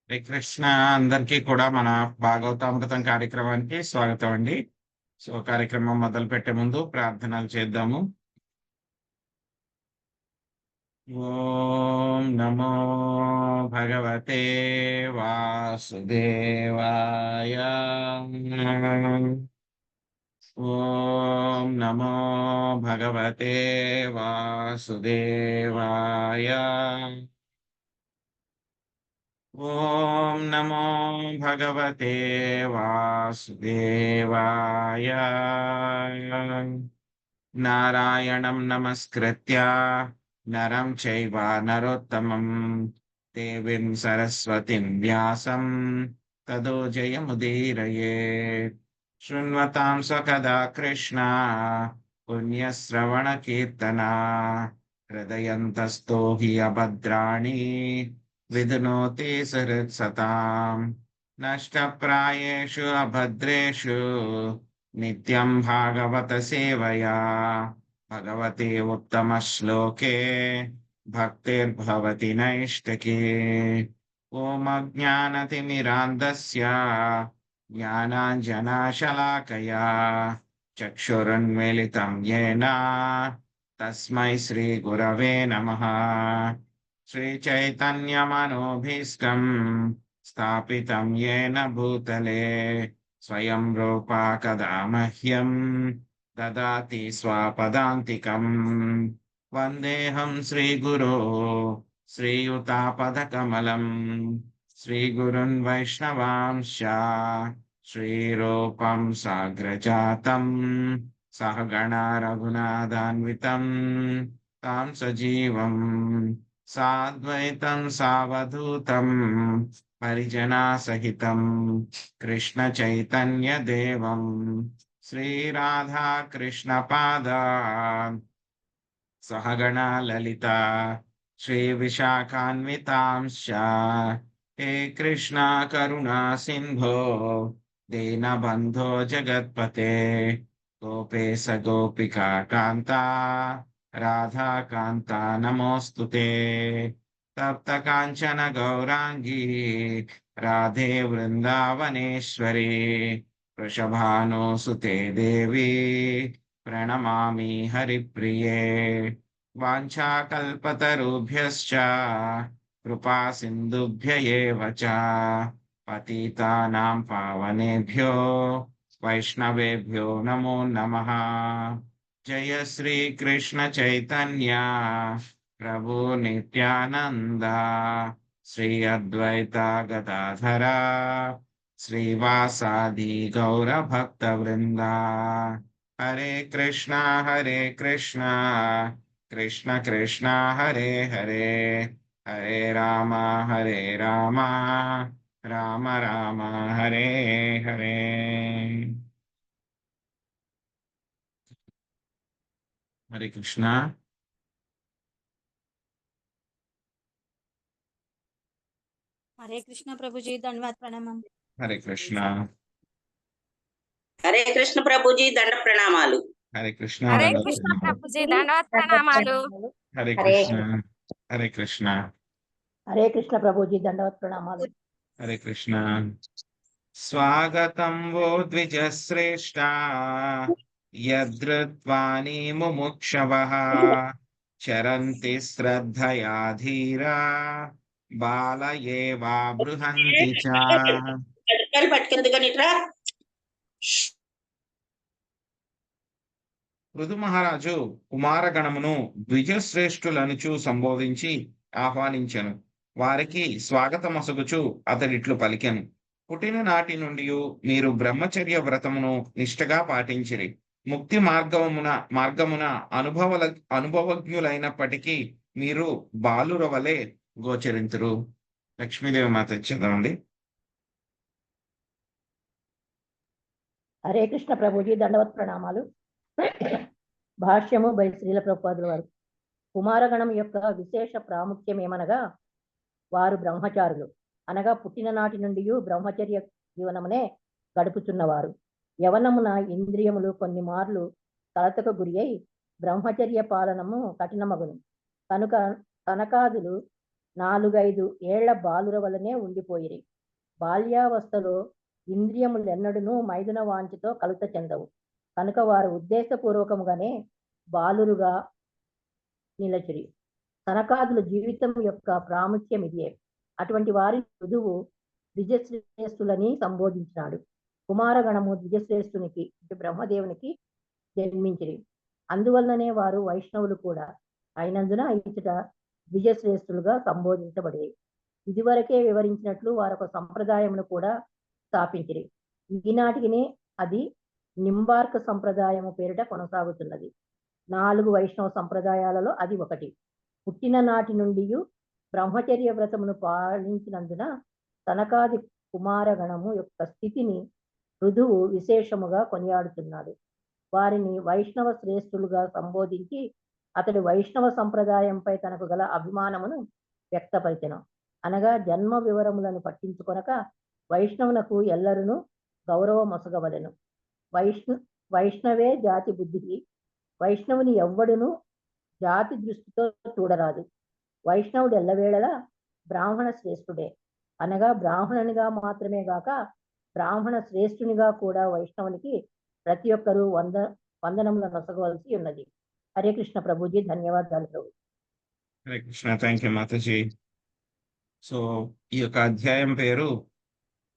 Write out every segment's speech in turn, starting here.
హరే కృష్ణ. అందరికీ కూడా మన భాగవతామృతం కార్యక్రమానికి స్వాగతం అండి. కార్యక్రమం మొదలు పెట్టే ముందు ప్రార్థనలు చేద్దాము. ఓం నమో భగవతే వాసుదేవాయ. ఓం నమో భగవతే వాసుదేవాయ. ఓం నమో భగవతే వాసుదేవాయ. నారాయణం నమస్కృత్య నరం చైవ నరోత్తమం దేవీం సరస్వతిం వ్యాసం తదో జయముదీరయేత్. శృణ్వతాం సకదా కృష్ణ పుణ్యశ్రవణ కీర్తనా హృదయంతస్థో హి అభద్రాణి విధునోతి సహృత్సతాం. నష్టప్రాయేషు అభద్రేషు నిత్యం భాగవత సేవయా భగవతే ఉత్తమ శ్లోకే భక్తిర్భవతి నైష్ఠికీ. ఓం అజ్ఞానతిమిరాంధస్య జ్ఞానాంజనశలాకయా చక్షురున్మిలితం యేన తస్మై శ్రీగురవే నమః. శ్రీచైతన్యమనోభీష్టం స్థాపితం యేన భూతలే స్వయం రూపా కదా మహ్యం దదాతి స్వపదాంతికం. వందేహం శ్రీగురో శ్రీయుతాపదకమలం శ్రీగురున్ వైష్ణవాంశ శ్రీరూపం సాగ్రజాతం సహగణ రఘునాథాన్వితం తాం సజీవం సాద్వైతం సావధూతం పరిజనా సహితం కృష్ణ చైతన్య దేవం శ్రీరాధా కృష్ణ పాదా సహగణ లలిత శ్రీ విశాఖాన్వితాంశ. హే కృష్ణ కరుణా సింధో దీనబంధో జగత్పతే గోపేశ గోపికా కాంతా రాధా కాంతా నమోస్తుతే. తప్త కాంచన గౌరాంగీ రాధే వృందావనేశ్వరి వృషభానుసుతే దేవి ప్రణమామి హరిప్రియే. వాంఛాకల్పతరుభ్యశ్చ కృపా సింధుభ్య ఏవ చ పతితానాం పావనేభ్యో వైష్ణవేభ్యో నమో నమః. జయ శ్రీ కృష్ణ చైతన్య ప్రభు నిత్యానంద శ్రీ అద్వైత గదాధర శ్రీవాసాది గౌర భక్త వృంద. హరే కృష్ణ కృష్ణ కృష్ణ హరే హరే హరే రామ రామ రామ హరే హరే. హరే కృష్ణ. हरे कृष्ण प्रभु जी धन्यवाद प्रणाम। హరే కృష్ణ. హరే కృష్ణ ప్రభుజీ దండ ప్రణామాలు. హరే కృష్ణ. హరే కృష్ణ ప్రభుజీ ధన్యవాద ప్రణామాలు. హరే కృష్ణ. హరే కృష్ణ. హరే కృష్ణ ప్రభుజీ దండవత్ ప్రణామాలు. హరే కృష్ణ. స్వాగతం వో ద్విజ శ్రేష్ట యద్రుత్వాని ముముక్షవః చరంతి శ్రద్ధయా ధీరా బాలయేవా బృహంతి చ. పట్టుకెందుకు కనిట్రా. పృథు మహారాజు కుమారగణమును ద్విజశ్రేష్ఠులనుచు సంబోధించి ఆహ్వానించెను. వారికి స్వాగతమొసగుచు అతడిట్లు పలికెను. పుట్టిన నాటి నుండి మీరు బ్రహ్మచర్య వ్రతమును నిష్ఠగా పాటించిరి. ముక్తి మార్గమున అనుభవజ్ఞులైనప్పటికీ మీరు బాలుర వలె గోచరింతురు. లక్ష్మీదేవి మాత ఇచ్చేద్దామండి. హరే కృష్ణ ప్రభుజీ దండవత్ ప్రణామాలు. భాష్యము బై శ్రీల ప్రభుపాదుల వారు. కుమారగణం యొక్క విశేష ప్రాముఖ్యం ఏమనగా వారు బ్రహ్మచారులు, అనగా పుట్టిన నాటి నుండి బ్రహ్మచర్య జీవనమునే గడుపుచున్నవారు. యవనమున ఇంద్రియములు కొన్ని మార్లు కలతకు గురి అయి బ్రహ్మచర్య పాలనము కఠినమగును. కనుక కనకాదులు 4-5 ఏళ్ల బాలుర వలనే ఉండిపోయిరి. బాల్యావస్థలో ఇంద్రియములెన్నడూనూ మైదున వాంఛతో కలుత చెందవు. కనుక వారు ఉద్దేశపూర్వకముగానే బాలురుగా నిలచిరి. సనకాదుల జీవితం యొక్క ప్రాముఖ్యం ఇదే. అటువంటి వారి ఋతువు ద్విజశ్రేష్ఠులని సంబోధించినాడు. కుమారగణము ద్విజశ్రేష్ఠునికి అంటే బ్రహ్మదేవునికి జన్మించిరి. అందువలననే వారు వైష్ణవులు కూడా అయినందున ఇచ్చట ద్విజశ్రేష్ఠులుగా సంబోధించబడేది. ఇదివరకే వివరించినట్లు వారొక సంప్రదాయమును కూడా స్థాపించిరి. ఈనాటికినే అది నింబార్క సంప్రదాయము పేరిట కొనసాగుతున్నది. 4 వైష్ణవ సంప్రదాయాలలో అది ఒకటి. పుట్టిన నాటి నుండి బ్రహ్మచర్య వ్రతమును పాలించినందున సనకాది కుమారగణము యొక్క స్థితిని ఋతువు విశేషముగా కొనియాడుతున్నాడు. వారిని వైష్ణవ శ్రేష్ఠులుగా సంబోధించి అతడి వైష్ణవ సంప్రదాయంపై తనకు గల అభిమానమును వ్యక్తపరిచెను. అనగా జన్మ వివరములను పట్టించుకొనక వైష్ణవునకు ఎల్లరును గౌరవమొసగవలెను. వైష్ణవే జాతి బుద్ధికి. వైష్ణవుని ఎవ్వడును జాతి దృష్టితో చూడరాదు. వైష్ణవుడు ఎల్లవేళలా బ్రాహ్మణ శ్రేష్ఠుడే. అనగా బ్రాహ్మణునిగా మాత్రమే గాక బ్రాహ్మణ శ్రేష్ఠునిగా కూడా వైష్ణవునికి ప్రతి ఒక్కరూ వందనములను నొసగవలసి ఉన్నది. హరే కృష్ణ ప్రభుజీ. ధన్యవాదాలు ప్రభు. హరే కృష్ణ. థ్యాంక్ యూ మాతాజీ. సో ఈ యొక్క అధ్యాయం పేరు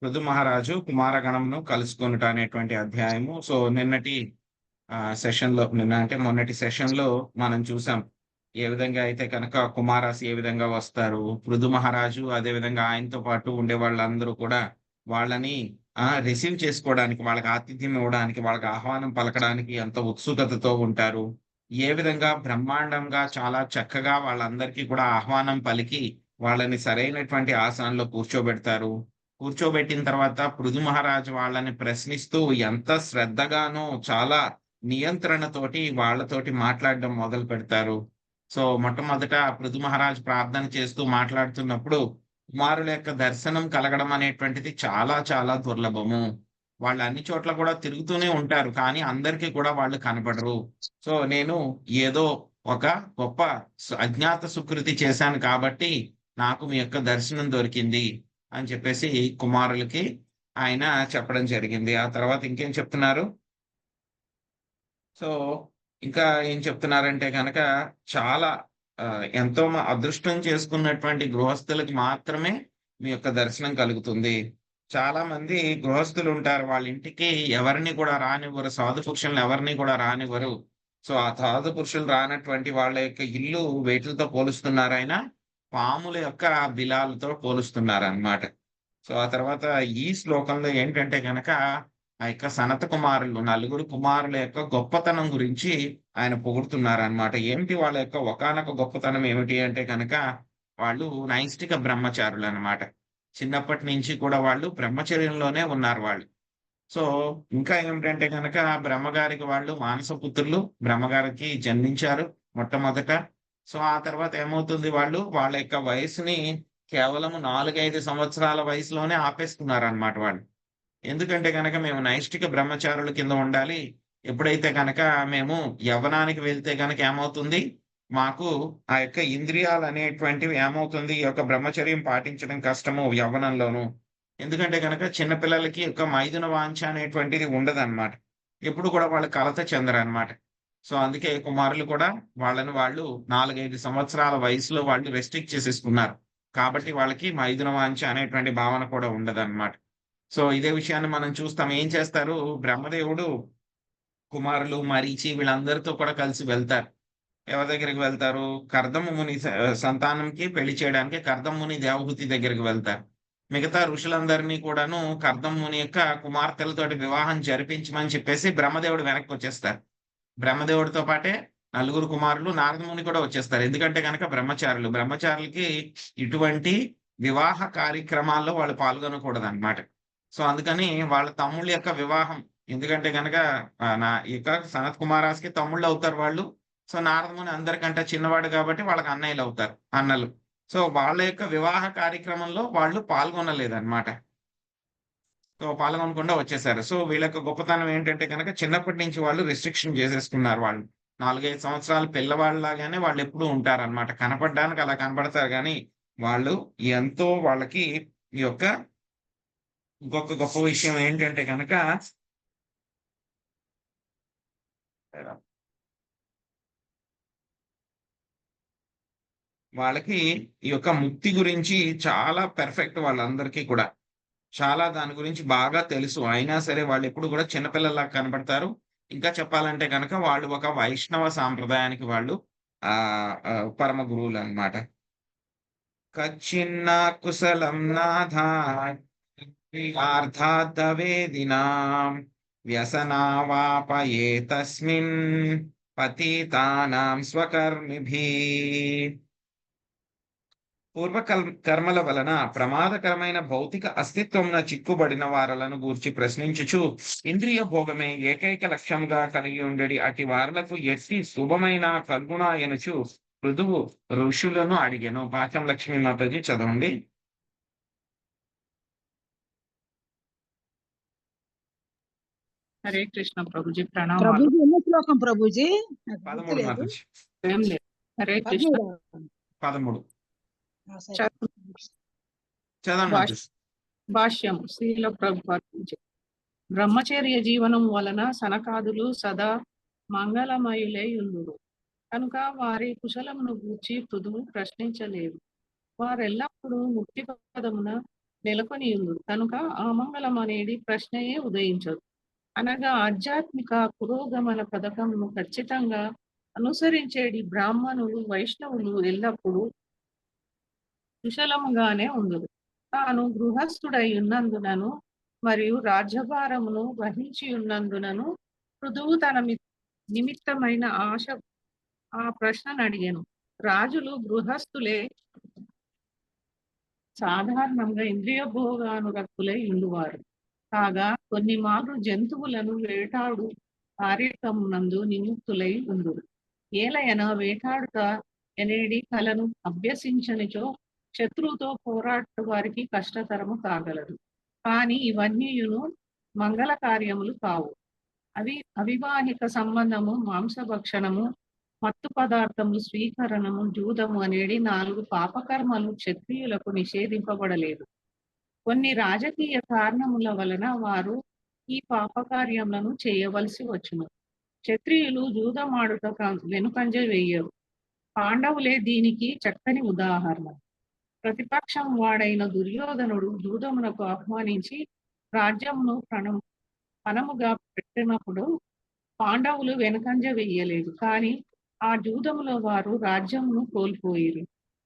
పృథు మహారాజు కుమారగణంను కలుసుకొనుట అనేటువంటి అధ్యాయము. సో నిన్నటి మొన్నటి సెషన్ లో మనం చూసాం ఏ విధంగా అయితే కనుక కుమారాస్ ఏ విధంగా వస్తారు, పృథు మహారాజు అదే విధంగా ఆయనతో పాటు ఉండే వాళ్ళందరూ కూడా వాళ్ళని రిసీవ్ చేసుకోవడానికి, వాళ్ళకి ఆతిథ్యం ఇవ్వడానికి, వాళ్ళకి ఆహ్వానం పలకడానికి ఎంత ఉత్సుకతతో ఉంటారు. ఏ విధంగా బ్రహ్మాండంగా చాలా చక్కగా వాళ్ళందరికీ కూడా ఆహ్వానం పలికి వాళ్ళని సరైనటువంటి ఆసనంలో కూర్చోబెడతారు. కూర్చోబెట్టిన తర్వాత పృథు మహారాజు వాళ్ళని ప్రశ్నిస్తూ ఎంత శ్రద్ధగానో చాలా నియంత్రణతోటి వాళ్ళతోటి మాట్లాడడం మొదలు పెడతారు. సో మొట్టమొదట పృథు మహారాజు ప్రార్థన చేస్తూ మాట్లాడుతున్నప్పుడు కుమారుల యొక్క దర్శనం కలగడం అనేటువంటిది చాలా చాలా దుర్లభము. వాళ్ళు అన్ని చోట్ల కూడా తిరుగుతూనే ఉంటారు, కానీ అందరికీ కూడా వాళ్ళు కనపడరు. సో నేను ఏదో ఒక గొప్ప అజ్ఞాత సుకృతి చేశాను కాబట్టి నాకు మీ యొక్క దర్శనం దొరికింది అని చెప్పేసి కుమారులకి ఆయన చెప్పడం జరిగింది. ఆ తర్వాత ఇంకేం చెప్తున్నారు? సో ఇంకా ఏం చెప్తున్నారంటే కనుక చాలా ఎంతో అదృష్టం చేసుకున్నటువంటి గృహస్థులకి మాత్రమే మీ యొక్క దర్శనం కలుగుతుంది. చాలా మంది గృహస్థులు ఉంటారు, వాళ్ళ ఇంటికి ఎవరిని కూడా రానివ్వరు, సాధు పురుషులను ఎవరిని కూడా రానివ్వరు. సో ఆ సాధు పురుషులు రానటువంటి వాళ్ళ యొక్క ఇల్లు వేటిలతో పోలుస్తున్నారు? ఆయన పాముల యొక్క బిలాలతో పోలుస్తున్నారు అన్నమాట. సో ఆ తర్వాత ఈ శ్లోకంలో ఏంటంటే కనుక ఆ యొక్క సనత కుమారులు 4 కుమారుల యొక్క గొప్పతనం గురించి ఆయన పొగుడుతున్నారు అన్నమాట. ఏమిటి వాళ్ళ యొక్క ఒకానొక గొప్పతనం ఏమిటి అంటే కనుక వాళ్ళు నైష్టిక బ్రహ్మచారులు అన్నమాట. చిన్నప్పటి నుంచి కూడా వాళ్ళు బ్రహ్మచర్యంలోనే ఉన్నారు వాళ్ళు. సో ఇంకా ఏమిటంటే కనుక బ్రహ్మగారికి వాళ్ళు మానసపుత్రులు, బ్రహ్మగారికి జన్మించారు మొట్టమొదట. సో ఆ తర్వాత ఏమవుతుంది, వాళ్ళు వాళ్ళ యొక్క వయసుని కేవలం 4-5 సంవత్సరాల వయసులోనే ఆపేస్తున్నారు అన్నమాట వాళ్ళు. ఎందుకంటే కనుక మేము నైష్టిక బ్రహ్మచారుల కింద ఉండాలి. ఎప్పుడైతే కనుక మేము యవ్వనానికి వెళ్తే కనుక ఏమవుతుంది, మాకు ఆ యొక్క ఇంద్రియాలు అనేటువంటివి ఏమవుతుంది, ఈ యొక్క బ్రహ్మచర్యం పాటించడం కష్టము యవ్వనంలోను. ఎందుకంటే కనుక చిన్నపిల్లలకి యొక్క మైదున వాంఛ అనేటువంటిది ఉండదన్నమాట. ఎప్పుడు కూడా వాళ్ళు కలత చెందరన్నమాట. సో అందుకే కుమారులు కూడా వాళ్ళని వాళ్ళు 4-5 సంవత్సరాల వయసులో వాళ్ళు రెస్ట్రిక్ట్ చేసేసుకున్నారు. కాబట్టి వాళ్ళకి మైదున వాంఛ అనేటువంటి భావన కూడా ఉండదన్నమాట. సో ఇదే విషయాన్ని మనం చూస్తాం. ఏం చేస్తారు, బ్రహ్మదేవుడు కుమారులు మరీచి వీళ్ళందరితో కూడా కలిసి వెళ్తారు. ఎవరి దగ్గరికి వెళ్తారు? కర్దమ ముని సంతానంకి పెళ్లి చేయడానికి కర్దమ ముని దేవహూతి దగ్గరికి వెళ్తారు. మిగతా ఋషులందరినీ కూడాను కర్దమ ముని యొక్క కుమార్తెలతోటి వివాహం జరిపించమని చెప్పేసి బ్రహ్మదేవుడు వెనక్కి వచ్చేస్తారు. బ్రహ్మదేవుడితో పాటే 4 కుమారులు, నారద ముని కూడా వచ్చేస్తారు. ఎందుకంటే కనుక బ్రహ్మచారులకి ఇటువంటి వివాహ కార్యక్రమాల్లో వాళ్ళు పాల్గొనకూడదు అన్నమాట. సో అందుకని వాళ్ళ తమ్ముళ్ళ యొక్క వివాహం, ఎందుకంటే కనుక నా యొక్క సనత్ కుమారాస్కి తమ్ముళ్ళు అవుతారు వాళ్ళు. సో నారద ముని అందరికంటే చిన్నవాడు కాబట్టి వాళ్ళకి అన్నయ్యలు అవుతారు, అన్నలు. సో వాళ్ళ యొక్క వివాహ కార్యక్రమంలో వాళ్ళు పాల్గొనలేదన్నమాట. సో పాల్గొనకుండా వచ్చేసారు. సో వీళ్ళ యొక్క గొప్పతనం ఏంటంటే కనుక చిన్నప్పటి నుంచి వాళ్ళు రిస్ట్రిక్షన్ చేసేసుకున్నారు. వాళ్ళు 4-5 సంవత్సరాల పిల్లవాళ్ళలాగానే వాళ్ళు ఎప్పుడూ ఉంటారన్నమాట. కనపడడానికి అలా కనపడతారు, కానీ వాళ్ళు ఎంతో వాళ్ళకి ఈ యొక్క గొప్ప విషయం ఏంటంటే కనుక వాళ్ళకి ఈ యొక్క ముక్తి గురించి చాలా పెర్ఫెక్ట్ వాళ్ళందరికీ కూడా. చాలా దాని గురించి బాగా తెలుసు. అయినా సరే వాళ్ళెప్పుడు కూడా చిన్నపిల్లల్లాగా కనపడతారు. ఇంకా చెప్పాలంటే గనక వాళ్ళు ఒక వైష్ణవ సాంప్రదాయానికి వాళ్ళు పరమ గురువులనమాట. కచ్చిన్న కుశలం నాథ ఆర్ధార్థవేదినాం వ్యసనావాపయే తస్మిన్ పతితానాం స్వకర్మిభిః. కర్మల వలన ప్రమాదకరమైన భౌతిక అస్తిత్వమున చిక్కుబడిన వారలను గూర్చి ప్రశ్నించుచు ఇంద్రియ భోగమే ఏకైక లక్ష్యంగా కలిగి ఉండేది అటి వారలకు ఎట్టి శుభమైన కల్గుణ ఎనుచు పృథువు ఋషులను అడిగెను. పాచం లక్ష్మీ మాతాజీ చదవండి. హరే కృష్ణ ప్రభుజీ ప్రణామాలు. ప్రభుజీ ఎన్నో శ్లోకం ప్రభుజీ? నాకు 13 గుర్తులేదు. మాతాజీ. ఏం లేదు. హరే కృష్ణ. 13 సరే. చదవండి మాతాజీ. భాష్యం శ్రీల ప్రభుపాద బ్రహ్మచర్య జీవనం వలన సనకాదులు సదా మంగళమయులై ఉండురు కనుక వారి కుశలమును గూర్చి పృథువు ప్రశ్నించలేదు. వారెల్లప్పుడూ ముక్తి పదమున నెలకొని ఉండురు కనుక అమంగళం అనేది ప్రశ్నయే ఉదయించదు. అనగా ఆధ్యాత్మిక పురోగమన పథకంను ఖచ్చితంగా అనుసరించేది బ్రాహ్మణులు వైష్ణవులు ఎల్లప్పుడూ కుశలముగానే ఉండదు. తాను గృహస్థుడై ఉన్నందునను మరియు రాజ్యభారమును వహించి ఉన్నందునను పృథువు తన నిమిత్తమైన ఆ ప్రశ్నను అడిగాను. రాజులు గృహస్థులే సాధారణంగా ఇంద్రియ భోగానురక్తులై ఉండువారు కాగా కొన్ని మార్లు జంతువులను వేటాడు కార్యక్రమమునందు నిముక్తులై ఉండురు. ఏలయన వేటాడుట ఎనేడి కలను అభ్యసించనిచో శత్రువుతో పోరాట వారికి కష్టతరము కాగలదు. కానీ ఇవన్నీయును మంగళ కార్యములు కావు. అవివాహిక సంబంధము, మాంసభక్షణము, మత్తు పదార్థములు స్వీకరణము, జూదము అనేది 4 పాపకర్మలు క్షత్రియులకు నిషేధింపబడలేదు. కొన్ని రాజకీయ కారణముల వలన వారు ఈ పాపకార్యములను చేయవలసి వచ్చును. క్షత్రియులు జూదమాడుట వెనుకంజ వేయరు. పాండవులే దీనికి చక్కని ఉదాహరణ. ప్రతిపక్షం వాడైన దుర్యోధనుడు జూదమునకు ఆహ్వానించి రాజ్యమును పణముగా పెట్టినప్పుడు పాండవులు వెనుకంజ వేయలేదు. కానీ ఆ జూదములో వారు రాజ్యమును కోల్పోయిరు.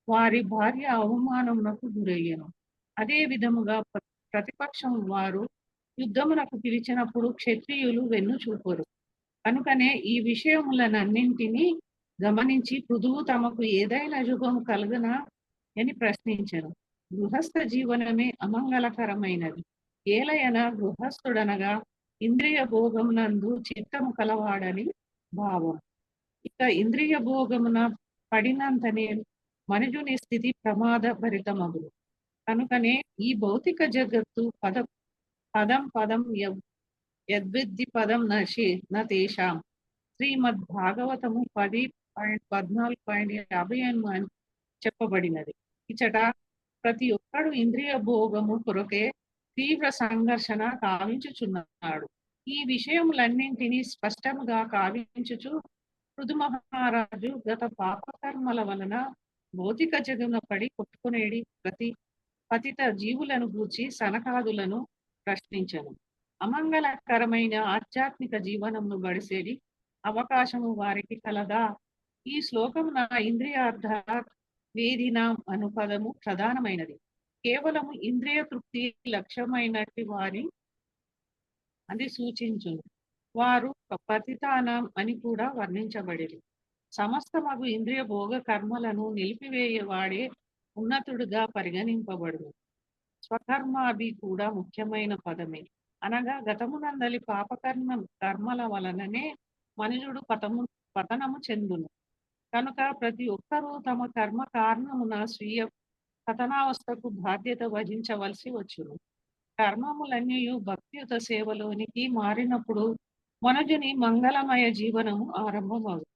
వారి భార్య అవమానమునకు గురయ్యను. అదే విధముగా ప్రతిపక్షం వారు యుద్ధమునకు పిలిచినప్పుడు క్షత్రియులు వెన్ను చూపరు. కనుకనే ఈ విషయములనన్నింటినీ గమనించి పృథువు తమకు ఏదైనా శుభము కలుగునా అని ప్రశ్నించను. గృహస్థ జీవనమే అమంగళకరమైనది. ఏలయన గృహస్థుడనగా ఇంద్రియ భోగమునందు చిత్తము కలవాడని భావం. ఇక ఇంద్రియ భోగమున పడినంతనే మనుజుని స్థితి ప్రమాద భరితమగును. కనుకనే ఈ భౌతిక జగత్తు పదం యద్విద్ధి పదం నతేషాం శ్రీమద్ భాగవతము 10:14.58 అని చెప్పబడినది. ఇచ్చట ప్రతి ఒక్కడు ఇంద్రియ భోగము కొరకే తీవ్ర సంఘర్షణ కావించుచున్నాడు. ఈ విషయములన్నింటినీ స్పష్టముగా కావించుచు పృథు మహారాజు గత పాపకర్మల వలన భౌతిక జగమున పడి కొట్టుకునేడి పతిత జీవులను గూర్చి సనకాదులను ప్రశ్నించను. అమంగళకరమైన ఆధ్యాత్మిక జీవనమును గడిసేది అవకాశము వారికి కలదా? ఈ శ్లోకమున ఇంద్రియార్థ వేదినాం అను పదము ప్రధానమైనది. కేవలము ఇంద్రియ తృప్తి లక్ష్యమైనటి వారి అది సూచించును. వారు పతితానం అని కూడా వర్ణించబడేది. సమస్తమగు ఇంద్రియ భోగ కర్మలను నిలిపివేయవాడే ఉన్నతుడుగా పరిగణింపబడును. స్వకర్మాభి కూడా ముఖ్యమైన పదమే. అనగా గతమునందలి కర్మల వలననే మనుషుడు పతనము చెందును. కనుక ప్రతి ఒక్కరూ తమ కర్మ కారణమున స్వీయ పతనావస్థకు బాధ్యత వహించవలసి వచ్చును. కర్మములన్నీ భక్తియుత సేవలోనికి మారినప్పుడు మనుజుని మంగళమయ జీవనము ఆరంభమవుతుంది.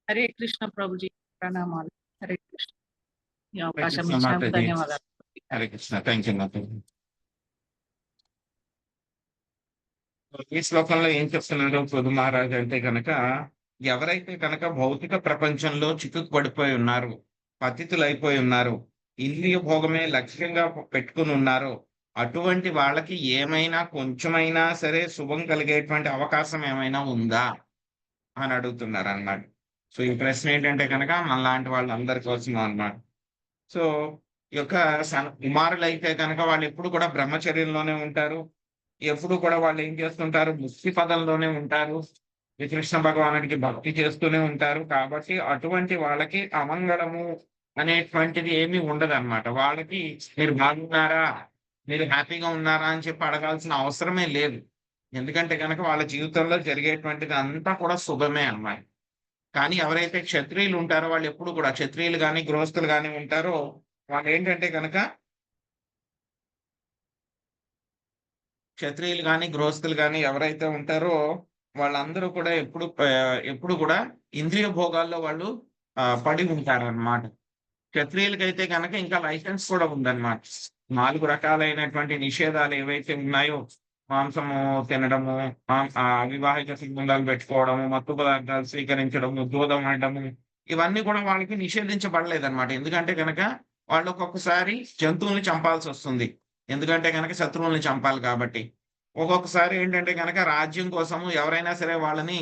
హరే కృష్ణ ప్రభుజీ ప్రణామాలు. హరే కృష్ణ. ఈ అవకాశం కృష్ణ ఇచ్చినందుకు మాతాజీ. ధన్యవాదాలు. హరే కృష్ణ. థ్యాంక్ యూ మాతాజీ. ఈ శ్లోకంలో ఏం చెప్తున్నారు పృథు మహారాజ్ అంటే కనుక, ఎవరైతే కనుక భౌతిక ప్రపంచంలో చిక్కుకుపడిపోయి ఉన్నారు, పతితులైపోయి ఉన్నారు, ఇంద్రియ భోగమే లక్ష్యంగా పెట్టుకుని ఉన్నారో, అటువంటి వాళ్ళకి ఏమైనా కొంచెమైనా సరే శుభం కలిగేటువంటి అవకాశం ఏమైనా ఉందా అని అడుగుతున్నారు అన్నమాట. సో ఈ ప్రశ్న ఏంటంటే కనుక మనలాంటి వాళ్ళందరి కోసం అన్నమాట. సో ఈ యొక్క కుమారులు అయితే కనుక వాళ్ళు ఎప్పుడు కూడా బ్రహ్మచర్యంలోనే ఉంటారు, ఎప్పుడు కూడా వాళ్ళు ఏం చేస్తుంటారు, ముక్తి పదంలోనే ఉంటారు, ఈ కృష్ణ భగవానుడికి భక్తి చేస్తూనే ఉంటారు. కాబట్టి అటువంటి వాళ్ళకి అమంగళము అనేటువంటిది ఏమీ ఉండదు అనమాట. వాళ్ళకి మీరు బాగున్నారా, మీరు హ్యాపీగా ఉన్నారా అని చెప్పి అడగాల్సిన అవసరమే లేదు. ఎందుకంటే కనుక వాళ్ళ జీవితంలో జరిగేటువంటిది అంతా కూడా శుభమే అన్నమాట. కానీ ఎవరైతే క్షత్రియులు ఉంటారో వాళ్ళు ఎప్పుడు కూడా, క్షత్రియులు కానీ గృహస్థులు కానీ ఉంటారో, వాళ్ళు ఏంటంటే కనుక క్షత్రియులు కానీ గృహస్థులు కానీ ఎవరైతే ఉంటారో వాళ్ళందరూ కూడా ఎప్పుడు కూడా ఇంద్రియ భోగాల్లో వాళ్ళు పడి ఉంటారన్నమాట. క్షత్రియులకైతే కనుక ఇంకా లైసెన్స్ కూడా ఉందన్నమాట. 4 రకాలైనటువంటి నిషేధాలు ఏవైతే ఉన్నాయో, మాంసము తినడము, అవివాహిత సంబంధాలు పెట్టుకోవడము, మత్తు పదార్థాలు స్వీకరించడము, దూదం ఆడము, ఇవన్నీ కూడా వాళ్ళకి నిషేధించబడలేదన్నమాట. ఎందుకంటే కనుక వాళ్ళు ఒక్కొక్కసారి జంతువుల్ని చంపాల్సి వస్తుంది. ఎందుకంటే కనుక శత్రువుల్ని చంపాలి కాబట్టి. ఒక్కొక్కసారి ఏంటంటే కనుక రాజ్యం కోసము ఎవరైనా సరే వాళ్ళని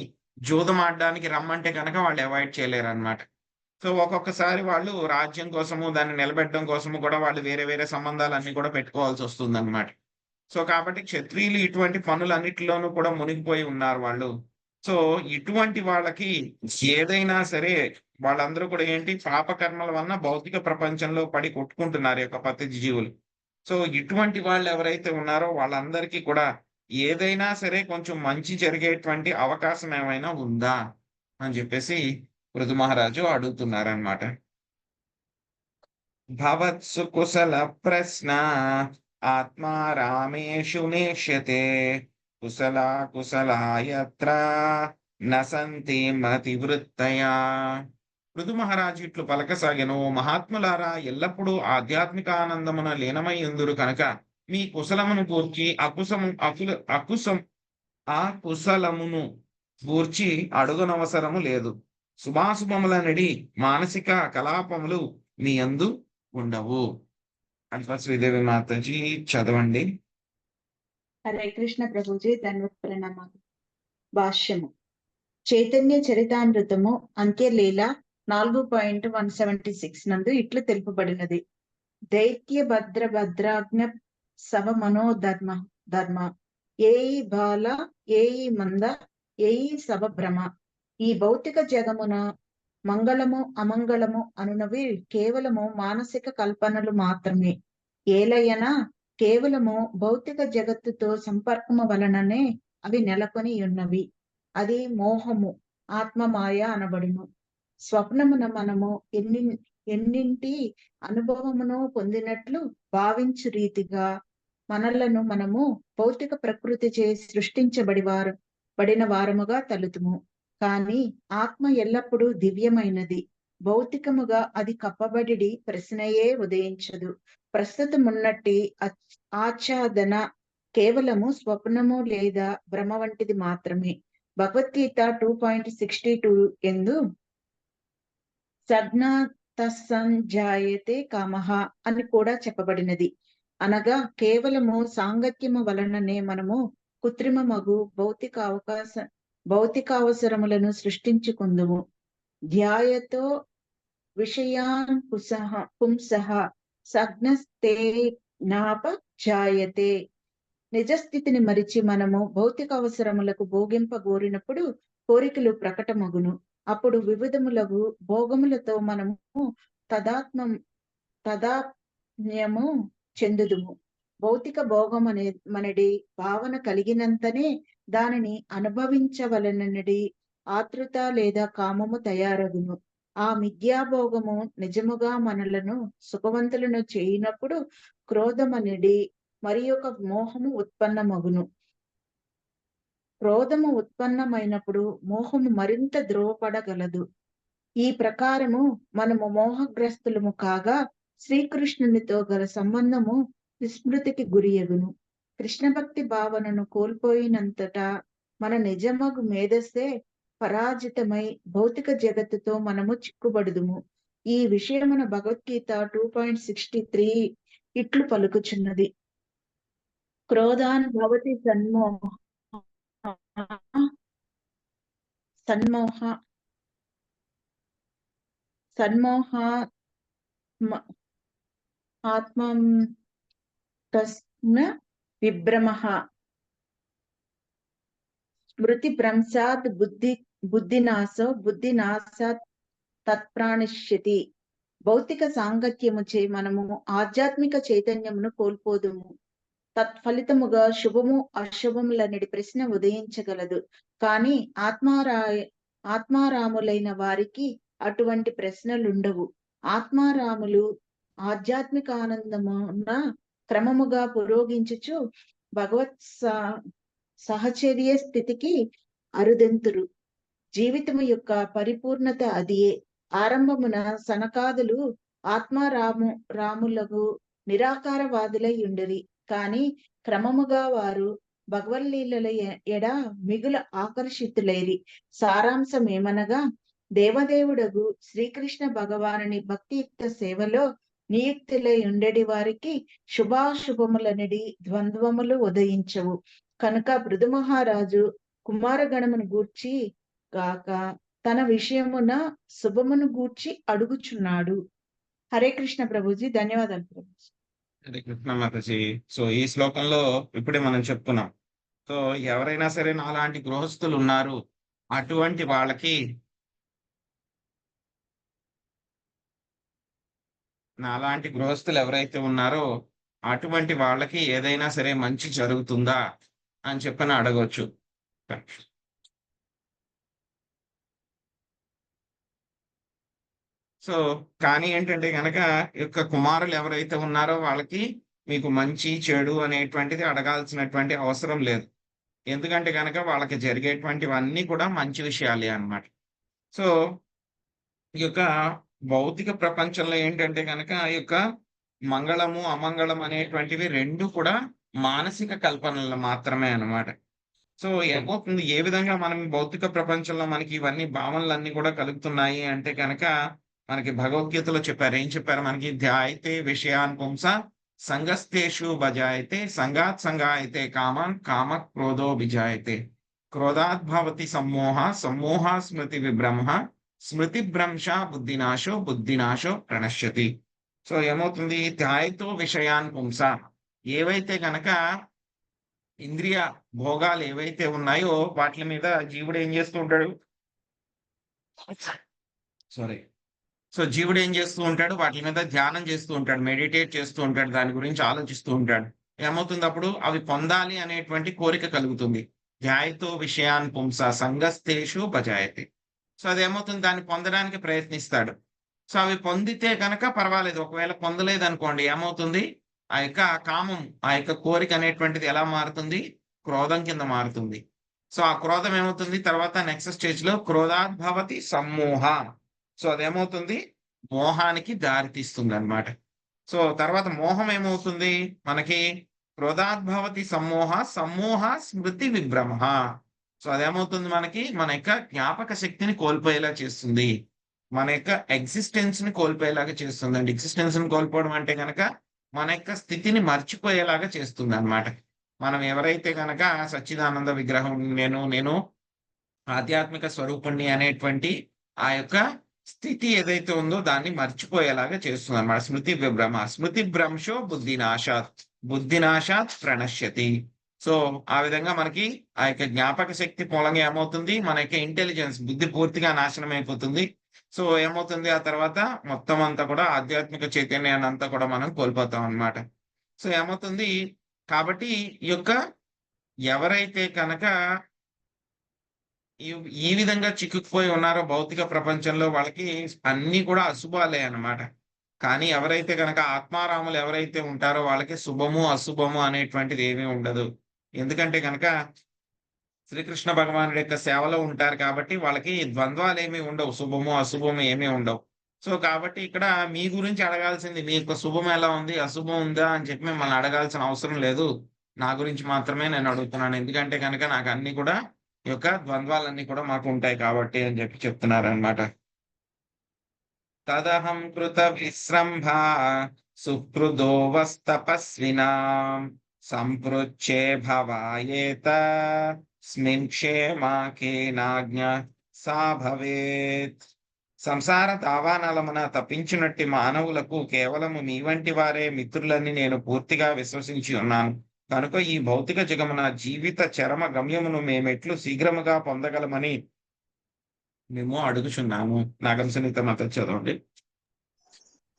జూదం ఆడడానికి రమ్మంటే కనుక వాళ్ళు అవాయిడ్ చేయలేరు అన్నమాట. సో ఒక్కొక్కసారి వాళ్ళు రాజ్యం కోసము, దాన్ని నిలబెట్టడం కోసము కూడా వాళ్ళు వేరే వేరే సంబంధాలన్నీ కూడా పెట్టుకోవాల్సి వస్తుంది అన్నమాట. సో కాబట్టి క్షత్రియులు ఇటువంటి పనులన్నిటిలోనూ కూడా మునిగిపోయి ఉన్నారు వాళ్ళు. సో ఇటువంటి వాళ్ళకి ఏదైనా సరే వాళ్ళందరూ కూడా ఏంటి, పాపకర్మల వలన భౌతిక ప్రపంచంలో పడి కొట్టుకుంటున్నారు ఈ యొక్క పతిత జీవులు. సో ఇటువంటి వాళ్ళు ఎవరైతే ఉన్నారో వాళ్ళందరికీ కూడా ఏదైనా సరే కొంచెం మంచి జరిగేటువంటి అవకాశం ఏమైనా ఉందా అని చెప్పేసి పృథు మహారాజు అడుగుతున్నారనమాట. భవత్సు కుశల ప్రశ్న ఆత్మా రామేషు నేష్యతే కుశలా కుశలాయత్ర నసంతి మతివృత్తయా. పృథు మహారాజు ఇట్లు పలకసాగెను, మహాత్ములారా, ఎల్లప్పుడూ ఆధ్యాత్మిక ఆనందమున లీనమై ఉందురు కనుక మీ కుశలమును గూర్చి అకుశలమును గూర్చి అడుగనవసరము లేదు. శుభాశుభములనడి మానసిక కలాపములు మీ యందు ఉండవు. అల్ఫా శ్రీదేవి మాతాజీ చదవండి. హరే కృష్ణ ప్రభుజీ, ధన్యవాద ప్రణామాలు. భాష్యము. చైతన్య చరితామృతము అంత్యలీల 4.176 నందు ఇట్లు తెలుపబడినది. దైత్య భద్రాజ్ఞ సవ మనోధర్మ ధర్మ ఏయి బాల ఏయి మంద ఏయి సభ భ్రమ. ఈ భౌతిక జగమున మంగళము అమంగళము అనునవి కేవలము మానసిక కల్పనలు మాత్రమే. ఏలయన కేవలము భౌతిక జగత్తుతో సంపర్కము వలననే అవి నెలకొని ఉన్నవి. అది మోహము, ఆత్మమాయ అనబడును. స్వప్నమున మనము ఎన్నింటి అనుభవమును పొందినట్లు భావించు రీతిగా మనలను మనము భౌతిక ప్రకృతి చే పడిన వారముగా తలుతుము. కానీ ఆత్మ ఎల్లప్పుడూ దివ్యమైనది. భౌతికముగా అది కప్పబడి ప్రశ్నయే ఉదయించదు. ప్రస్తుతమున్నట్టి ఆచ్ఛాదన కేవలము స్వప్నము లేదా భ్రమ వంటిది మాత్రమే. భగవద్గీత 2.62 ఎందు సజ్ఞాతసంజాయతే కామః అని కూడా చెప్పబడినది. అనగా కేవలము సాంగత్యము వలననే మనము కృత్రిమమగు భౌతికావసరములను సృష్టించుకుందుము. ధ్యాయతో విషయాన్ పుంసః సజ్ఞస్తే జ్ఞాపజాయతే. నిజస్థితిని మరిచి మనము భౌతిక అవసరములకు భోగింపగోరినప్పుడు కోరికలు ప్రకటమగును. అప్పుడు వివిధములకు భోగములతో మనము తాదాత్మ్యము చెందుదుము. భౌతిక భోగం మనడి భావన కలిగినంతనే దానిని అనుభవించవలనడి ఆతృత లేదా కామము తయారగును. ఆ మిథ్యాభోగము నిజముగా మనలను సుఖవంతులను చేయనప్పుడు క్రోధమనిడి మరి ఒక మోహము ఉత్పన్నమగును. క్రోధము ఉత్పన్నమైనప్పుడు మోహము మరింత ధ్రువపడగలదు. ఈ ప్రకారము మనము మోహగ్రస్తులము కాగా శ్రీకృష్ణునితో గల సంబంధము విస్మృతికి గురియగును. కృష్ణ భక్తి భావనను కోల్పోయినంతటా మన నిజమగు మేధస్సే పరాజితమై భౌతిక జగత్తుతో మనము చిక్కుబడుదుము. ఈ విషయమున భగవద్గీత 2.63 ఇట్లు పలుకుచున్నది. క్రోధాన్ భవతి సన్మోహ ఆత్మం తస్మ విభ్రమః స్మృతి భ్రంశాత్ బుద్ధినాశాత్ తత్ప్రాణిష్యతి. భౌతిక సాంగత్యముచే మనము ఆధ్యాత్మిక చైతన్యమును కోల్పోదుము. తత్ఫలితముగా శుభము అశుభములనడి ప్రశ్న ఉదయించగలదు. కానీ ఆత్మారాములైన వారికి అటువంటి ప్రశ్నలుండవు. ఆత్మారాములు ఆధ్యాత్మిక ఆనందమున క్రమముగా పురోగించుచు భగవత్ సహచర్య స్థితికి అరుదెంతురు. జీవితము యొక్క పరిపూర్ణత అదియే. ఆరంభమున సనకాదులు రాములకు నిరాకారవాదులై ఉండిరి. కాని క్రమముగా వారు భగవల్లీలల ఎడ మిగుల ఆకర్షితులైరి. సారాంశమేమనగా దేవదేవుడగు శ్రీకృష్ణ భగవానుని భక్తియుక్త సేవలో నియుక్తులై ఉండేటి వారికి శుభాశుభములనడి ద్వంద్వములు ఉదయించవు. కనుక పృథు మహారాజు కుమారగణమును గూర్చి గాక తన విషయమున శుభమును గూర్చి అడుగుచున్నాడు. హరే కృష్ణ ప్రభుజీ. ధన్యవాదాలు ప్రభుజీ. హరే కృష్ణ మాతాజీ. సో ఈ శ్లోకంలో ఇప్పుడే మనం చెప్పుకున్నాం. సో ఎవరైనా సరే నాలాంటి గృహస్థులు ఉన్నారు, అటువంటి వాళ్ళకి నాలాంటి గృహస్థులు ఎవరైతే ఉన్నారో అటువంటి వాళ్ళకి ఏదైనా సరే మంచి జరుగుతుందా అని చెప్పని అడగవచ్చు. సో కానీ ఏంటంటే కనుక యొక్క కుమారులు ఎవరైతే ఉన్నారో వాళ్ళకి మీకు మంచి చెడు అనేటువంటిది అడగాల్సినటువంటి అవసరం లేదు. ఎందుకంటే కనుక వాళ్ళకి జరిగేటువంటివన్నీ కూడా మంచి విషయాలే అన్నమాట. సో ఈ యొక్క భౌతిక ప్రపంచంలో ఏంటంటే కనుక ఈ యొక్క మంగళము అమంగళం అనేటువంటివి రెండు కూడా మానసిక కల్పనలు మాత్రమే అన్నమాట. సో ఏమవుతుంది, ఏ విధంగా మనం భౌతిక ప్రపంచంలో మనకి ఇవన్నీ భావనలన్నీ కూడా కలుగుతున్నాయి అంటే కనుక మనకి భగవద్గీతలో చెప్పారు. ఏం చెప్పారు మనకి? ధ్యాయితే విషయాన్ పుంస సంగస్తేషు భజాయితే సంగాత్ సంగాయితే కామాన్ కామ క్రోధో విజాయితే క్రోధాత్ భవతి సమ్మోహ సమ్మోహ స్మృతి విభ్రమ స్మృతి భ్రంశ బుద్ధినాశో బుద్ధినాశో ప్రణశ్యతి. సో ఏమవుతుంది, ధ్యాయితో విషయాన్ పుంస, ఏవైతే గనక ఇంద్రియ భోగాలు ఏవైతే ఉన్నాయో వాటి మీద జీవుడు ఏం చేస్తూ ఉంటాడు, జీవుడు ఏం చేస్తూ ఉంటాడు, వాటి మీద ధ్యానం చేస్తూ ఉంటాడు, మెడిటేట్ చేస్తూ ఉంటాడు, దాని గురించి ఆలోచిస్తూ ఉంటాడు. ఏమవుతుంది, అప్పుడు అవి పొందాలి అనేటువంటి కోరిక కలుగుతుంది. ధ్యాయతో విషయాన్ పుంస సంగస్తేషు భజాయతి. సో అదేమవుతుంది, దాన్ని పొందడానికి ప్రయత్నిస్తాడు. సో అవి పొందితే కనుక పర్వాలేదు. ఒకవేళ పొందలేదు అనుకోండి, ఏమవుతుంది, ఆ యొక్క కామం, ఆ యొక్క కోరిక అనేటువంటిది ఎలా మారుతుంది, క్రోధం కింద మారుతుంది. సో ఆ క్రోధం ఏమవుతుంది, తర్వాత నెక్స్ట్ స్టేజ్ లో క్రోధాద్భవతి సమ్మోహ. సో అదేమవుతుంది, మోహానికి దారితీస్తుంది అన్నమాట. సో తర్వాత మోహం ఏమవుతుంది మనకి, క్రోధాద్భవతి సమ్మోహ సమ్మోహ స్మృతి విభ్రమ. సో అదేమవుతుంది మనకి, మన యొక్క జ్ఞాపక శక్తిని కోల్పోయేలా చేస్తుంది, మన యొక్క ఎగ్జిస్టెన్స్ ని కోల్పోయేలాగా చేస్తుంది. అండి ఎగ్జిస్టెన్స్ ని కోల్పోవడం అంటే కనుక మన యొక్క స్థితిని మర్చిపోయేలాగా చేస్తుంది అన్నమాట. మనం ఎవరైతే కనుక సచ్చిదానంద విగ్రహం నేను ఆధ్యాత్మిక స్వరూపుణ్ణి అనేటువంటి ఆ యొక్క స్థితి ఏదైతే ఉందో దాన్ని మర్చిపోయేలాగా చేస్తుంది అన్నమాట. స్మృతి విభ్రమ, స్మృతి భ్రంశో బుద్ధినాశాత్ ప్రణశ్యతి. సో ఆ విధంగా మనకి ఆ యొక్క జ్ఞాపక శక్తి మూలంగా ఏమవుతుంది, మన యొక్క ఇంటెలిజెన్స్, బుద్ధి పూర్తిగా నాశనం అయిపోతుంది. సో ఏమవుతుంది, ఆ తర్వాత మొత్తం అంతా కూడా ఆధ్యాత్మిక చైతన్యాన్ని అంతా కూడా మనం కోల్పోతాం అన్నమాట. సో ఏమవుతుంది, కాబట్టి ఈ యొక్క ఎవరైతే కనుక ఈ విధంగా చిక్కుకుపోయి ఉన్నారో భౌతిక ప్రపంచంలో, వాళ్ళకి అన్ని కూడా అశుభాలే అన్నమాట. కానీ ఎవరైతే కనుక ఆత్మారాములు ఎవరైతే ఉంటారో వాళ్ళకి శుభము అశుభము అనేటువంటిది ఏమీ ఉండదు. ఎందుకంటే కనుక శ్రీకృష్ణ భగవానుడి యొక్క సేవలో ఉంటారు కాబట్టి వాళ్ళకి ద్వంద్వాలు ఏమీ ఉండవు, శుభము అశుభము ఏమీ ఉండవు. సో కాబట్టి ఇక్కడ మీ గురించి అడగాల్సింది, మీ యొక్క శుభం ఎలా ఉంది, అశుభం ఉందా అని చెప్పి మిమ్మల్ని అడగాల్సిన అవసరం లేదు. నా గురించి మాత్రమే నేను అడుగుతున్నాను. ఎందుకంటే కనుక నాకు అన్ని కూడా ఈ యొక్క ద్వంద్వాలన్నీ కూడా మాకు ఉంటాయి కాబట్టి అని చెప్పి చెప్తున్నారనమాట. తదహం కృత విశ్రంభా సుహృదోవస్తపస్వినా సంపృచ్ఛే భవాయేత స్మిన్ క్షేమాకేనాజ్ఞ సా భవేత్. సంసార దావానలమున తప్పించినట్టి మానవులకు కేవలము మీ వంటి వారే మిత్రులని నేను పూర్తిగా విశ్వసించి ఉన్నాను. కనుక ఈ భౌతిక జగమున జీవిత చరమ గమ్యమును మేమెట్లు శీఘ్రముగా పొందగలమని మేము అడుగుచున్నాము. నాగం సునీత మత చదవండి.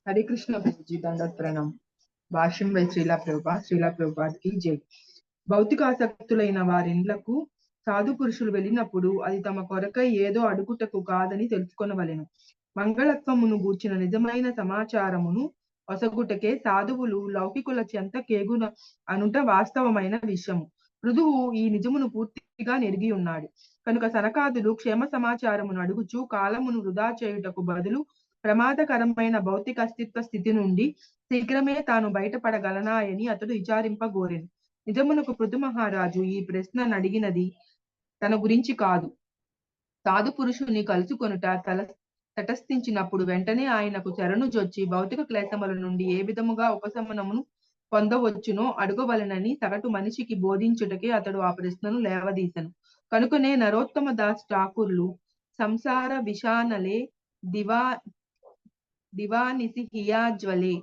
హరే కృష్ణ ప్రభుజీ దండోత్ ప్రణామం. భాష్యం బై శ్రీలా ప్రభుపాద్ కి జై. భౌతిక ఆసక్తులైన వారిండ్లకు సాధు పురుషులు వెళ్ళినప్పుడు అది తమ కొరకై ఏదో అడుగుటకు కాదని తెలుసుకొనవలెను. మంగళత్వమును గూర్చిన నిజమైన సమాచారమును ఒసగుటకే సాధువులు లౌకికుల చెంత కేగున అనుట వాస్తవమైన విషయము. పృథువు ఈ నిజమును పూర్తిగా నెరిగి ఉన్నాడు. కనుక సనకాదులు క్షేమ సమాచారమును అడుగుచు కాలమును వృధా చేయుటకు బదులు ప్రమాదకరమైన భౌతిక అస్తిత్వ స్థితి నుండి శీఘ్రమే తాను బయటపడగలనాయని అతడు విచారింపగోరెను. నిజమునకు పృథు మహారాజు ఈ ప్రశ్న అడిగినది తన గురించి కాదు. సాధు పురుషుని కలుసుకొనుట తటస్థించినప్పుడు వెంటనే ఆయనకు శరణు జొచ్చి భౌతిక క్లేశముల నుండి ఏ విధముగా ఉపశమనమును పొందవచ్చునో అడుగవలనని సగటు మనిషికి బోధించుటకే అతడు ఆ ప్రశ్నను లేవదీసెను. కనుకనే నరోత్తమ దాస్ ఠాకూర్లు సంసార విషానలే దివానిసి హియాజ్వలే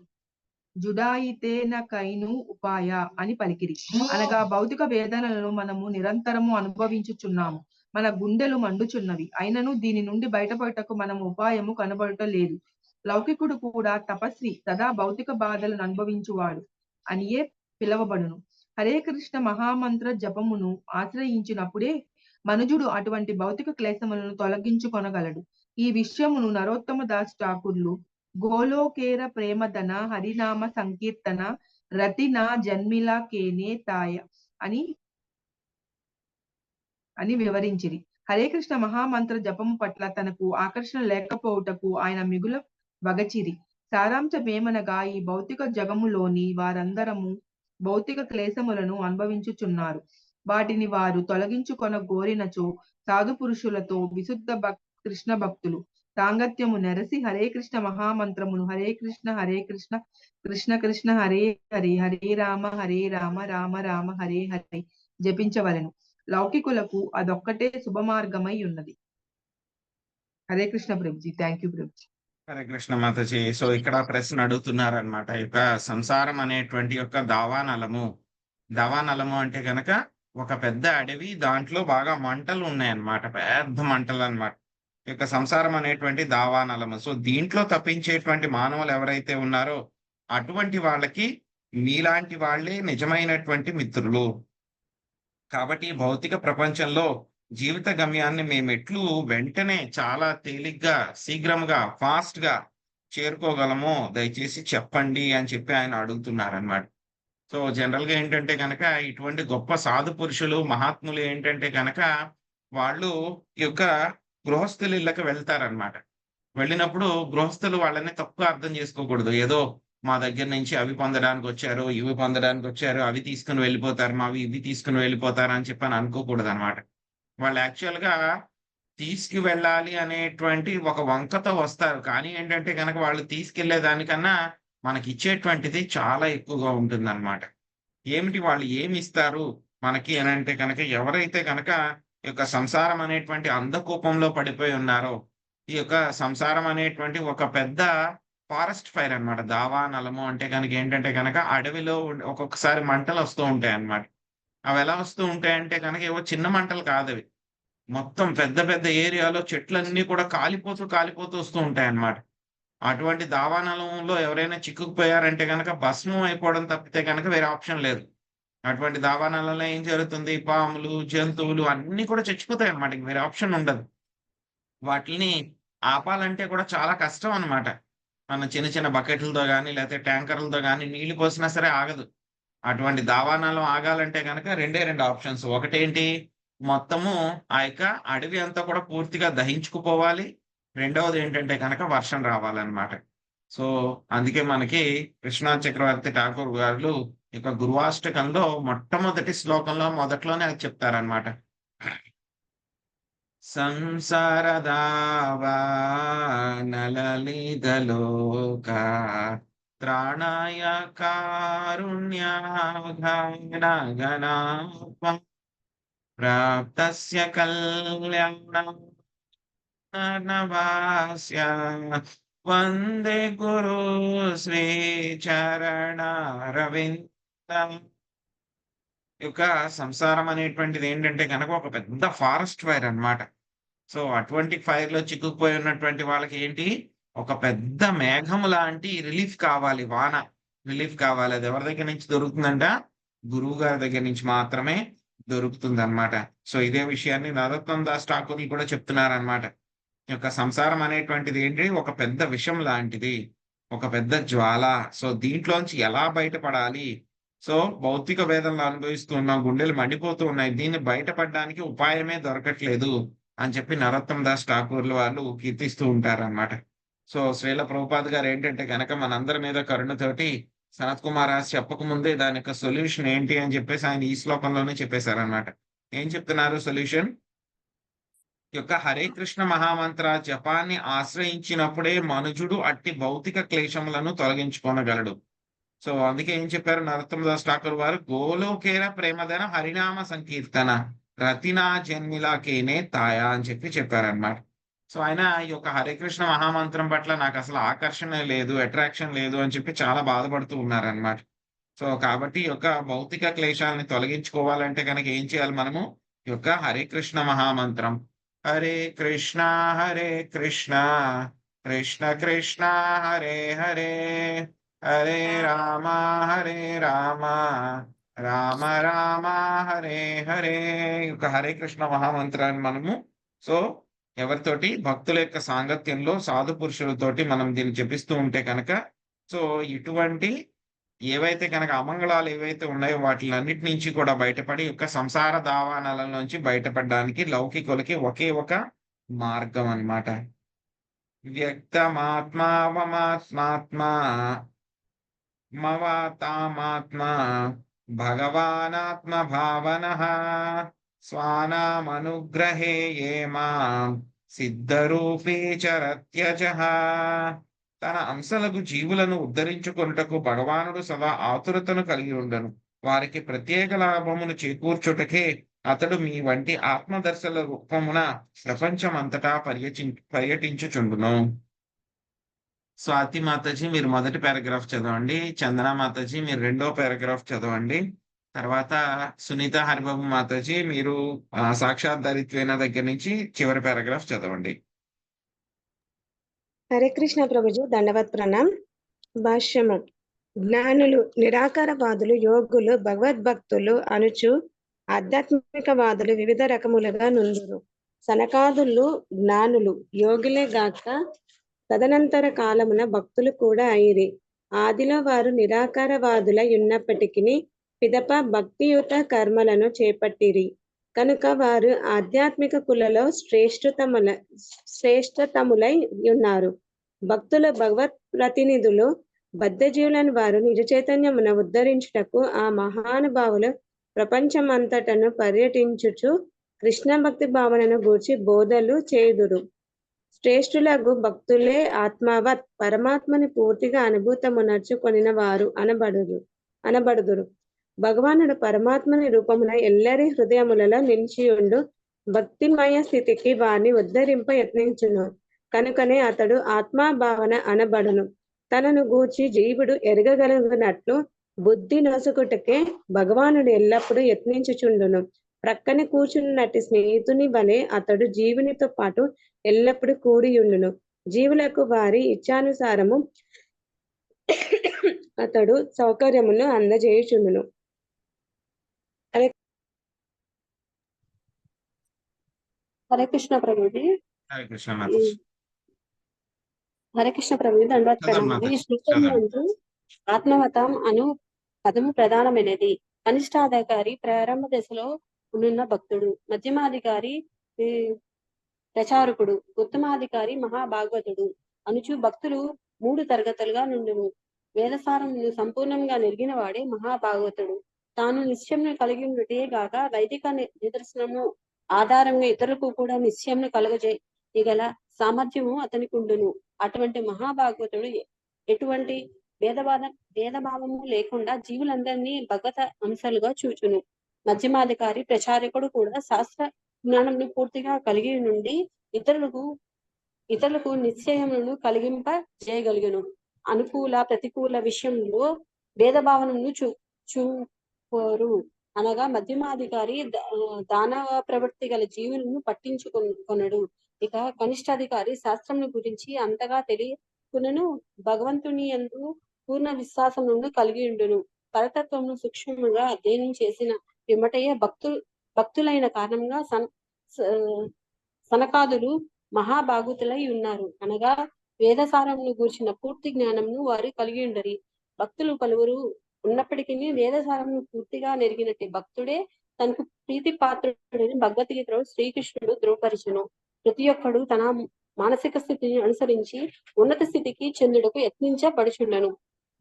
జుడాయితేన కైను ఉపాయ అని పలికిరి. అనగా భౌతిక వేదనలను మనము నిరంతరము అనుభవించుచున్నాము. మన గుండెలు మండుచున్నవి. అయినను దీని నుండి బయటపడటకు మనము ఉపాయము కనబడట లేదు. లౌకికుడు కూడా తపస్వి సదా భౌతిక బాధలను అనుభవించువాడు అనియే పిలవబడును. హరే కృష్ణ మహామంత్ర జపమును ఆశ్రయించినప్పుడే మనుజుడు అటువంటి భౌతిక క్లేశములను తొలగించుకొనగలడు. ఈ విషయమును నరోత్తమ దాస్ ఠాకూర్లు గోలోకేర ప్రేమధన హరినామ సంకీర్తన రతినా జన్మిలా కేనే తాయ అని వివరించిరి. హరే కృష్ణ మహామంత్ర జపము పట్ల తనకు ఆకర్షణ లేకపోవుటకు ఆయన మిగుల వగచిరి. సారాంశమేమనగా ఈ భౌతిక జగములోని వారందరము భౌతిక క్లేశములను అనుభవించుచున్నారు. వాటిని వారు తొలగించుకొన గోరినచో సాధు పురుషులతో విశుద్ధ కృష్ణ భక్తులు సాంగత్యము నెరసి హరే కృష్ణ మహామంత్రమును హరే కృష్ణ కృష్ణ కృష్ణ హరే హరే హరే రామ రామ రామ హరే హరే జపించవలెను. లౌకికులకు అదొక్కటే శుభ మార్గమై ఉన్నది. Hare Krishna Prabhuji. Thank you Prabhuji. Hare Krishna Mataji. So ఇక్కడ ప్రశ్న అడుగుతున్నారనమాట. యొక్క సంసారం అనేటువంటి యొక్క దావానలము అంటే కనుక ఒక పెద్ద అడవి, దాంట్లో బాగా మంటలు ఉన్నాయన్నమాట, పెద్ద మంటలు అన్నమాట. యొక్క సంసారం అనేటువంటి దావానలము. సో దీంట్లో తప్పించేటువంటి మానవులు ఎవరైతే ఉన్నారో అటువంటి వాళ్ళకి మీలాంటి వాళ్ళే నిజమైనటువంటి మిత్రులు. కాబట్టి భౌతిక ప్రపంచంలో జీవిత గమ్యాన్ని మేమెట్లు వెంటనే చాలా తేలిగ్గా శీఘ్రంగా ఫాస్ట్ గా చేరుకోగలమో దయచేసి చెప్పండి అని చెప్పి ఆయన అడుగుతున్నారనమాట. సో జనరల్ గా ఏంటంటే కనుక ఇటువంటి గొప్ప సాధు పురుషులు మహాత్ములు ఏంటంటే కనుక వాళ్ళు ఈ యొక్క గృహస్థుల ఇళ్ళకి వెళ్తారనమాట. వెళ్ళినప్పుడు గృహస్థులు వాళ్ళని తప్పుగా అర్థం చేసుకోకూడదు. ఏదో మా దగ్గర నుంచి అవి పొందడానికి వచ్చారు, ఇవి పొందడానికి వచ్చారు, అవి తీసుకుని వెళ్ళిపోతారు, మావి ఇవి తీసుకుని వెళ్ళిపోతారు అని చెప్పి అనుకోకూడదు అనమాట. వాళ్ళు యాక్చువల్ గా తీసుకువెళ్ళాలి అనేటువంటి ఒక వంకతో వస్తారు. కానీ ఏంటంటే కనుక వాళ్ళు తీసుకెళ్లే దానికన్నా మనకి ఇచ్చేటువంటిది చాలా ఎక్కువగా ఉంటుంది అనమాట. ఏమిటి వాళ్ళు ఏమి ఇస్తారు మనకి అని అంటే కనుక ఎవరైతే కనుక ఈ యొక్క సంసారం అనేటువంటి అంధకూపంలో పడిపోయి ఉన్నారో, ఈ యొక్క సంసారం అనేటువంటి ఒక పెద్ద ఫారెస్ట్ ఫైర్ అన్నమాట. దావానలము అంటే కనుక ఏంటంటే కనుక అడవిలో ఒక్కొక్కసారి మంటలు వస్తూ ఉంటాయి అన్నమాట. అవి ఎలా వస్తూ ఉంటాయంటే కనుక ఏవో చిన్న మంటలు కాదు అవి. మొత్తం పెద్ద పెద్ద ఏరియాలో చెట్లన్నీ కూడా కాలిపోతూ వస్తూ ఉంటాయి అన్నమాట. అటువంటి దావానలంలో ఎవరైనా చిక్కుకుపోయారంటే కనుక భస్మం అయిపోవడం తప్పితే కనుక వేరే ఆప్షన్ లేదు. అటువంటి దావానలలో ఏం జరుగుతుంది, పాములు, జంతువులు అన్ని కూడా చచ్చిపోతాయి అన్నమాట. వేరే ఆప్షన్ ఉండదు. వాటిని ఆపాలంటే కూడా చాలా కష్టం అన్నమాట. మన చిన్న చిన్న బకెట్లతో కానీ లేకపోతే ట్యాంకర్లతో కానీ నీళ్లు పోసినా సరే ఆగదు. అటువంటి దావానాలు ఆగాలంటే కనుక రెండు ఆప్షన్స్. ఒకటేంటి, మొత్తము ఆ యొక్క అడవి అంతా కూడా పూర్తిగా దహించుకుపోవాలి. రెండవది ఏంటంటే కనుక వర్షం రావాలన్నమాట. సో అందుకే మనకి కృష్ణా చక్రవర్తి ఠాకూర్ గారు ఈ యొక్క గురువాష్టకంలో మొట్టమొదటి శ్లోకంలో మొదట్లోనే అది చెప్తారనమాట. సంసారదావానలలిదలోక త్రాణాయ కారుణ్యాఘనగణాప ప్రాప్తస్య కళ్యాణవాస్య వందే గురు శ్రీ చరణారవింద. యొక్క సంసారం అనేటువంటిది ఏంటంటే కనుక ఒక పెద్ద ఫారెస్ట్ ఫైర్ అన్నమాట. సో అటువంటి ఫైర్ లో చిక్కుకుపోయి ఉన్నటువంటి వాళ్ళకి ఏంటి, ఒక పెద్ద మేఘం లాంటి రిలీఫ్ కావాలి, వాన రిలీఫ్ కావాలి. అది ఎవరి దగ్గర నుంచి దొరుకుతుందంట, గురువు గారి దగ్గర నుంచి మాత్రమే దొరుకుతుంది అనమాట. సో ఇదే విషయాన్ని నరోత్తమ్ దాస్ ఠాకూర్ కూడా చెప్తున్నారనమాట. ఈ యొక్క సంసారం అనేటువంటిది ఏంటి, ఒక పెద్ద విషం లాంటిది, ఒక పెద్ద జ్వాల. సో దీంట్లోంచి ఎలా బయటపడాలి, సో భౌతిక వేదనలు అనుభవిస్తూ ఉన్నాం, గుండెలు మండిపోతూ ఉన్నాయి, దీన్ని బయటపడడానికి ఉపాయమే దొరకట్లేదు అని చెప్పి నరోత్తమ్ దాస్ ఠాకూర్లు వాళ్ళు కీర్తిస్తూ ఉంటారన్నమాట. సో శ్రీల ప్రభుపాద్ గారు ఏంటంటే కనుక మనందరి మీద కరుణతోటి సనత్ కుమార్ రాజ్ చెప్పక ముందే దాని యొక్క సొల్యూషన్ ఏంటి అని చెప్పేసి ఆయన ఈ శ్లోకంలోనే చెప్పేశారనమాట. ఏం చెప్తున్నారు సొల్యూషన్? యొక్క హరే కృష్ణ మహామంత్ర జపాన్ని ఆశ్రయించినప్పుడే మనుజుడు అట్టి భౌతిక క్లేశములను తొలగించుకోనగలడు. సో అందుకే ఏం చెప్పారు నరోత్తమ్ దాస్ ఠాకూర్ వారు, గోలోకేర ప్రేమధన హరినామ సంకీర్తన రతినా జన్మిలాకేనే తాయా అని చెప్పి చెప్పారనమాట. సో ఆయన ఈ యొక్క హరే కృష్ణ మహామంత్రం పట్ల నాకు అసలు ఆకర్షణ లేదు, అట్రాక్షన్ లేదు అని చెప్పి చాలా బాధపడుతూ ఉన్నారనమాట. సో కాబట్టి ఈ యొక్క భౌతిక క్లేశాలని తొలగించుకోవాలంటే కనుక ఏం చేయాలి మనము, ఈ యొక్క హరే కృష్ణ మహామంత్రం హరే కృష్ణ కృష్ణ కృష్ణ హరే హరే హరే రామ రామ రామ రామ హరే హరే. యొక్క హరే కృష్ణ మహామంత్రాన్ని మనము సో ఎవరితోటి, భక్తుల యొక్క సాంగత్యంలో సాధు పురుషులతోటి మనం దీన్ని జపిస్తూ ఉంటే కనుక సో ఇటువంటి ఏవైతే కనుక అమంగళాలు ఏవైతే ఉన్నాయో వాటిలన్నిటి నుంచి కూడా బయటపడి యొక్క సంసార దావానాల నుంచి బయటపడడానికి లౌకికులకి ఒకే ఒక మార్గం అన్నమాట. వ్యక్తమాత్మావమాత్మాత్మా మవాతామాత్మ భగవానాత్మ భావనః స్వానామనుగ్రహే ఏ మాం సిద్ధరూపీ చరత్యజః. తన అంశలకు జీవులను ఉద్ధరించుకొనుటకు భగవానుడు సదా ఆతురతను కలిగి ఉండను. వారికి ప్రత్యేక లాభమును చేకూర్చుటకే అతడు మీ వంటి ఆత్మదర్శన రూపమున ప్రపంచమంతటా పర్యటించుచుండును. స్వాతి మాతాజీ మీరు మొదటి పారాగ్రాఫ్ చదవండి, చందన మాతాజీ మీరు రెండో పారాగ్రాఫ్ చదవండి, తర్వాత సునీత హరిబాబు మాతాజీ మీరు సాక్షాత్ దరిత్వేన దగ్గర నుంచి చివరి పారాగ్రాఫ్ చదవండి. హరే కృష్ణ ప్రభుజీ దండవత్ ప్రణాం. భాష్యము. జ్ఞానులు, నిరాకారవాదులు, యోగులు, భగవద్భక్తులు అనుచు ఆధ్యాత్మికవాదులు వివిధ రకములుగా నుండురు. సనకాదులు జ్ఞానులు, యోగులే గాక తదనంతర కాలమున భక్తులు కూడా అయిరి. ఆదిలో వారు నిరాకారవాదులై ఉన్నప్పటికీ పిదప భక్తియుత కర్మలను చేపట్టిరి కనుక వారు ఆధ్యాత్మిక కులలో శ్రేష్టతములై ఉన్నారు. భక్తుల భగవత్ ప్రతినిధులు బద్ధజీవులను వారు నిజ చైతన్యమున ఉద్ధరించుటకు ఆ మహానుభావులు ప్రపంచమంతటను పర్యటించుచు కృష్ణ భక్తి భావనను గూర్చి బోధలు చేయుదురు. శ్రేష్ఠులకు భక్తులే ఆత్మవత్ పరమాత్మని పూర్తిగా అనుభూతమునర్చుకొనిన వారు అనబడుదురు. భగవానుడు పరమాత్మని రూపమున ఎల్లరి హృదయములలో నిలిచియుండు భక్తిమయ స్థితికి వారిని ఉద్ధరింప యత్నించును కనుకనే అతడు ఆత్మాభావన అనబడును. తనను గూర్చి జీవుడు ఎరగగలిగినట్లు బుద్ధి నొసగుటకే భగవానుడు ఎల్లప్పుడూ యత్నించుచుండును. ప్రక్కన కూర్చున్నట్టు స్నేహితుని వలె అతడు జీవునితో పాటు ఎల్లప్పుడూ కూడియుండును. జీవులకు వారి ఇచ్ఛానుసారము అతడు సౌకర్యమును అందజేయుచుండును. హరే కృష్ణ ప్రభుజీ. హరే కృష్ణ మాతాజీ. హరే కృష్ణ ప్రభుజీ దండవత్ ప్రణామాలు. ఈ శ్లోకంలో ఆత్మవతం అను పదము ప్రధానమైనది. కనిష్టాధికారి ప్రారంభ దశలో ఉన్న భక్తుడు, మధ్యమాధికారి ప్రచారకుడు, ఉత్తమాధికారి, మహాభాగవతుడు అనుచు భక్తులు 3 తరగతులుగా నుండును. వేదసారమును సంపూర్ణంగా నెరిగిన వాడే మహాభాగవతుడు. తాను నిశ్చయమును కలిగి ఉండుటే గాక వైదిక నిదర్శనము ఆధారంగా ఇతరులకు కూడా నిశ్చయమును కలగజేయగల సామర్థ్యము అతనికి ఉండును. అటువంటి మహాభాగవతుడు ఎటువంటి భేదభావము లేకుండా జీవులందరినీ భగవత అంశాలుగా చూచును. మధ్యమాధికారి ప్రచారకుడు కూడా శాస్త్ర జ్ఞానమును పూర్తిగా కలిగి నుండి ఇతరులకు నిశ్చయములను కలిగింప చేయగలుగును. అనుకూల ప్రతికూల విషయంలో భేదభావనను చూపరు. అనగా మధ్యమాధికారి దానవ ప్రవృత్తి గల జీవులను పట్టించుకొనడు. ఇక కనిష్టాధికారి శాస్త్రమును గురించి అంతగా తెలియకునను భగవంతుని యందు పూర్ణ విశ్వాసమును కలిగి ఉండును. పరతత్వమును సూక్ష్మముగా అధ్యయనం చేసిన పిమ్మటయే భక్తులైన కారణంగా సనకాదులు మహాభాగవతులై ఉన్నారు. అనగా వేదసారమును గూర్చిన పూర్తి జ్ఞానమును వారు కలిగి ఉండరి. భక్తులు పలువురు ఉన్నప్పటికీ వేదసారమును పూర్తిగా నెరిగినట్టు భక్తుడే తనకు ప్రీతి పాత్రుడని భగవద్గీతలో శ్రీకృష్ణుడు ధృవపరిచెను. ప్రతి ఒక్కడు తన మానసిక స్థితిని అనుసరించి ఉన్నత స్థితికి చెందుటకు యత్నించబడుచుండెను.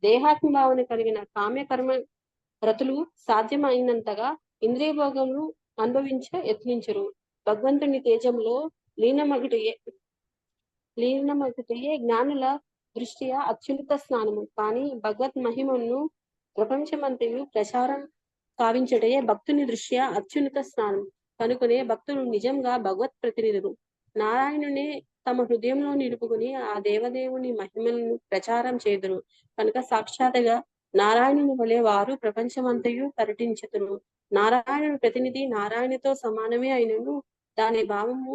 దేహాత్మ భావన కలిగిన కామ్యకర్మ రతులు సాధ్యమైనంతగా ఇంద్రియ భోగమును అనుభవించ యత్నించరు. భగవంతుని తేజంలో లీనమగుటయే జ్ఞానుల దృష్ట్యా అత్యున్నత స్నానము. కానీ భగవత్ మహిమను ప్రపంచమంతయు ప్రచారం కావించటయే భక్తుని దృష్ట్యా అత్యున్నత స్నానం. కనుకనే భక్తులు నిజంగా భగవత్ ప్రతినిధులు. నారాయణునే తమ హృదయంలో నిలుపుకుని ఆ దేవదేవుని మహిమలను ప్రచారం చేదురు. కనుక సాక్షాత్తుగా నారాయణుని వలె వారు ప్రపంచమంతయు పర్యటించుతురు. నారాయణుని ప్రతినిధి నారాయణతో సమానమే అయినను దాని భావము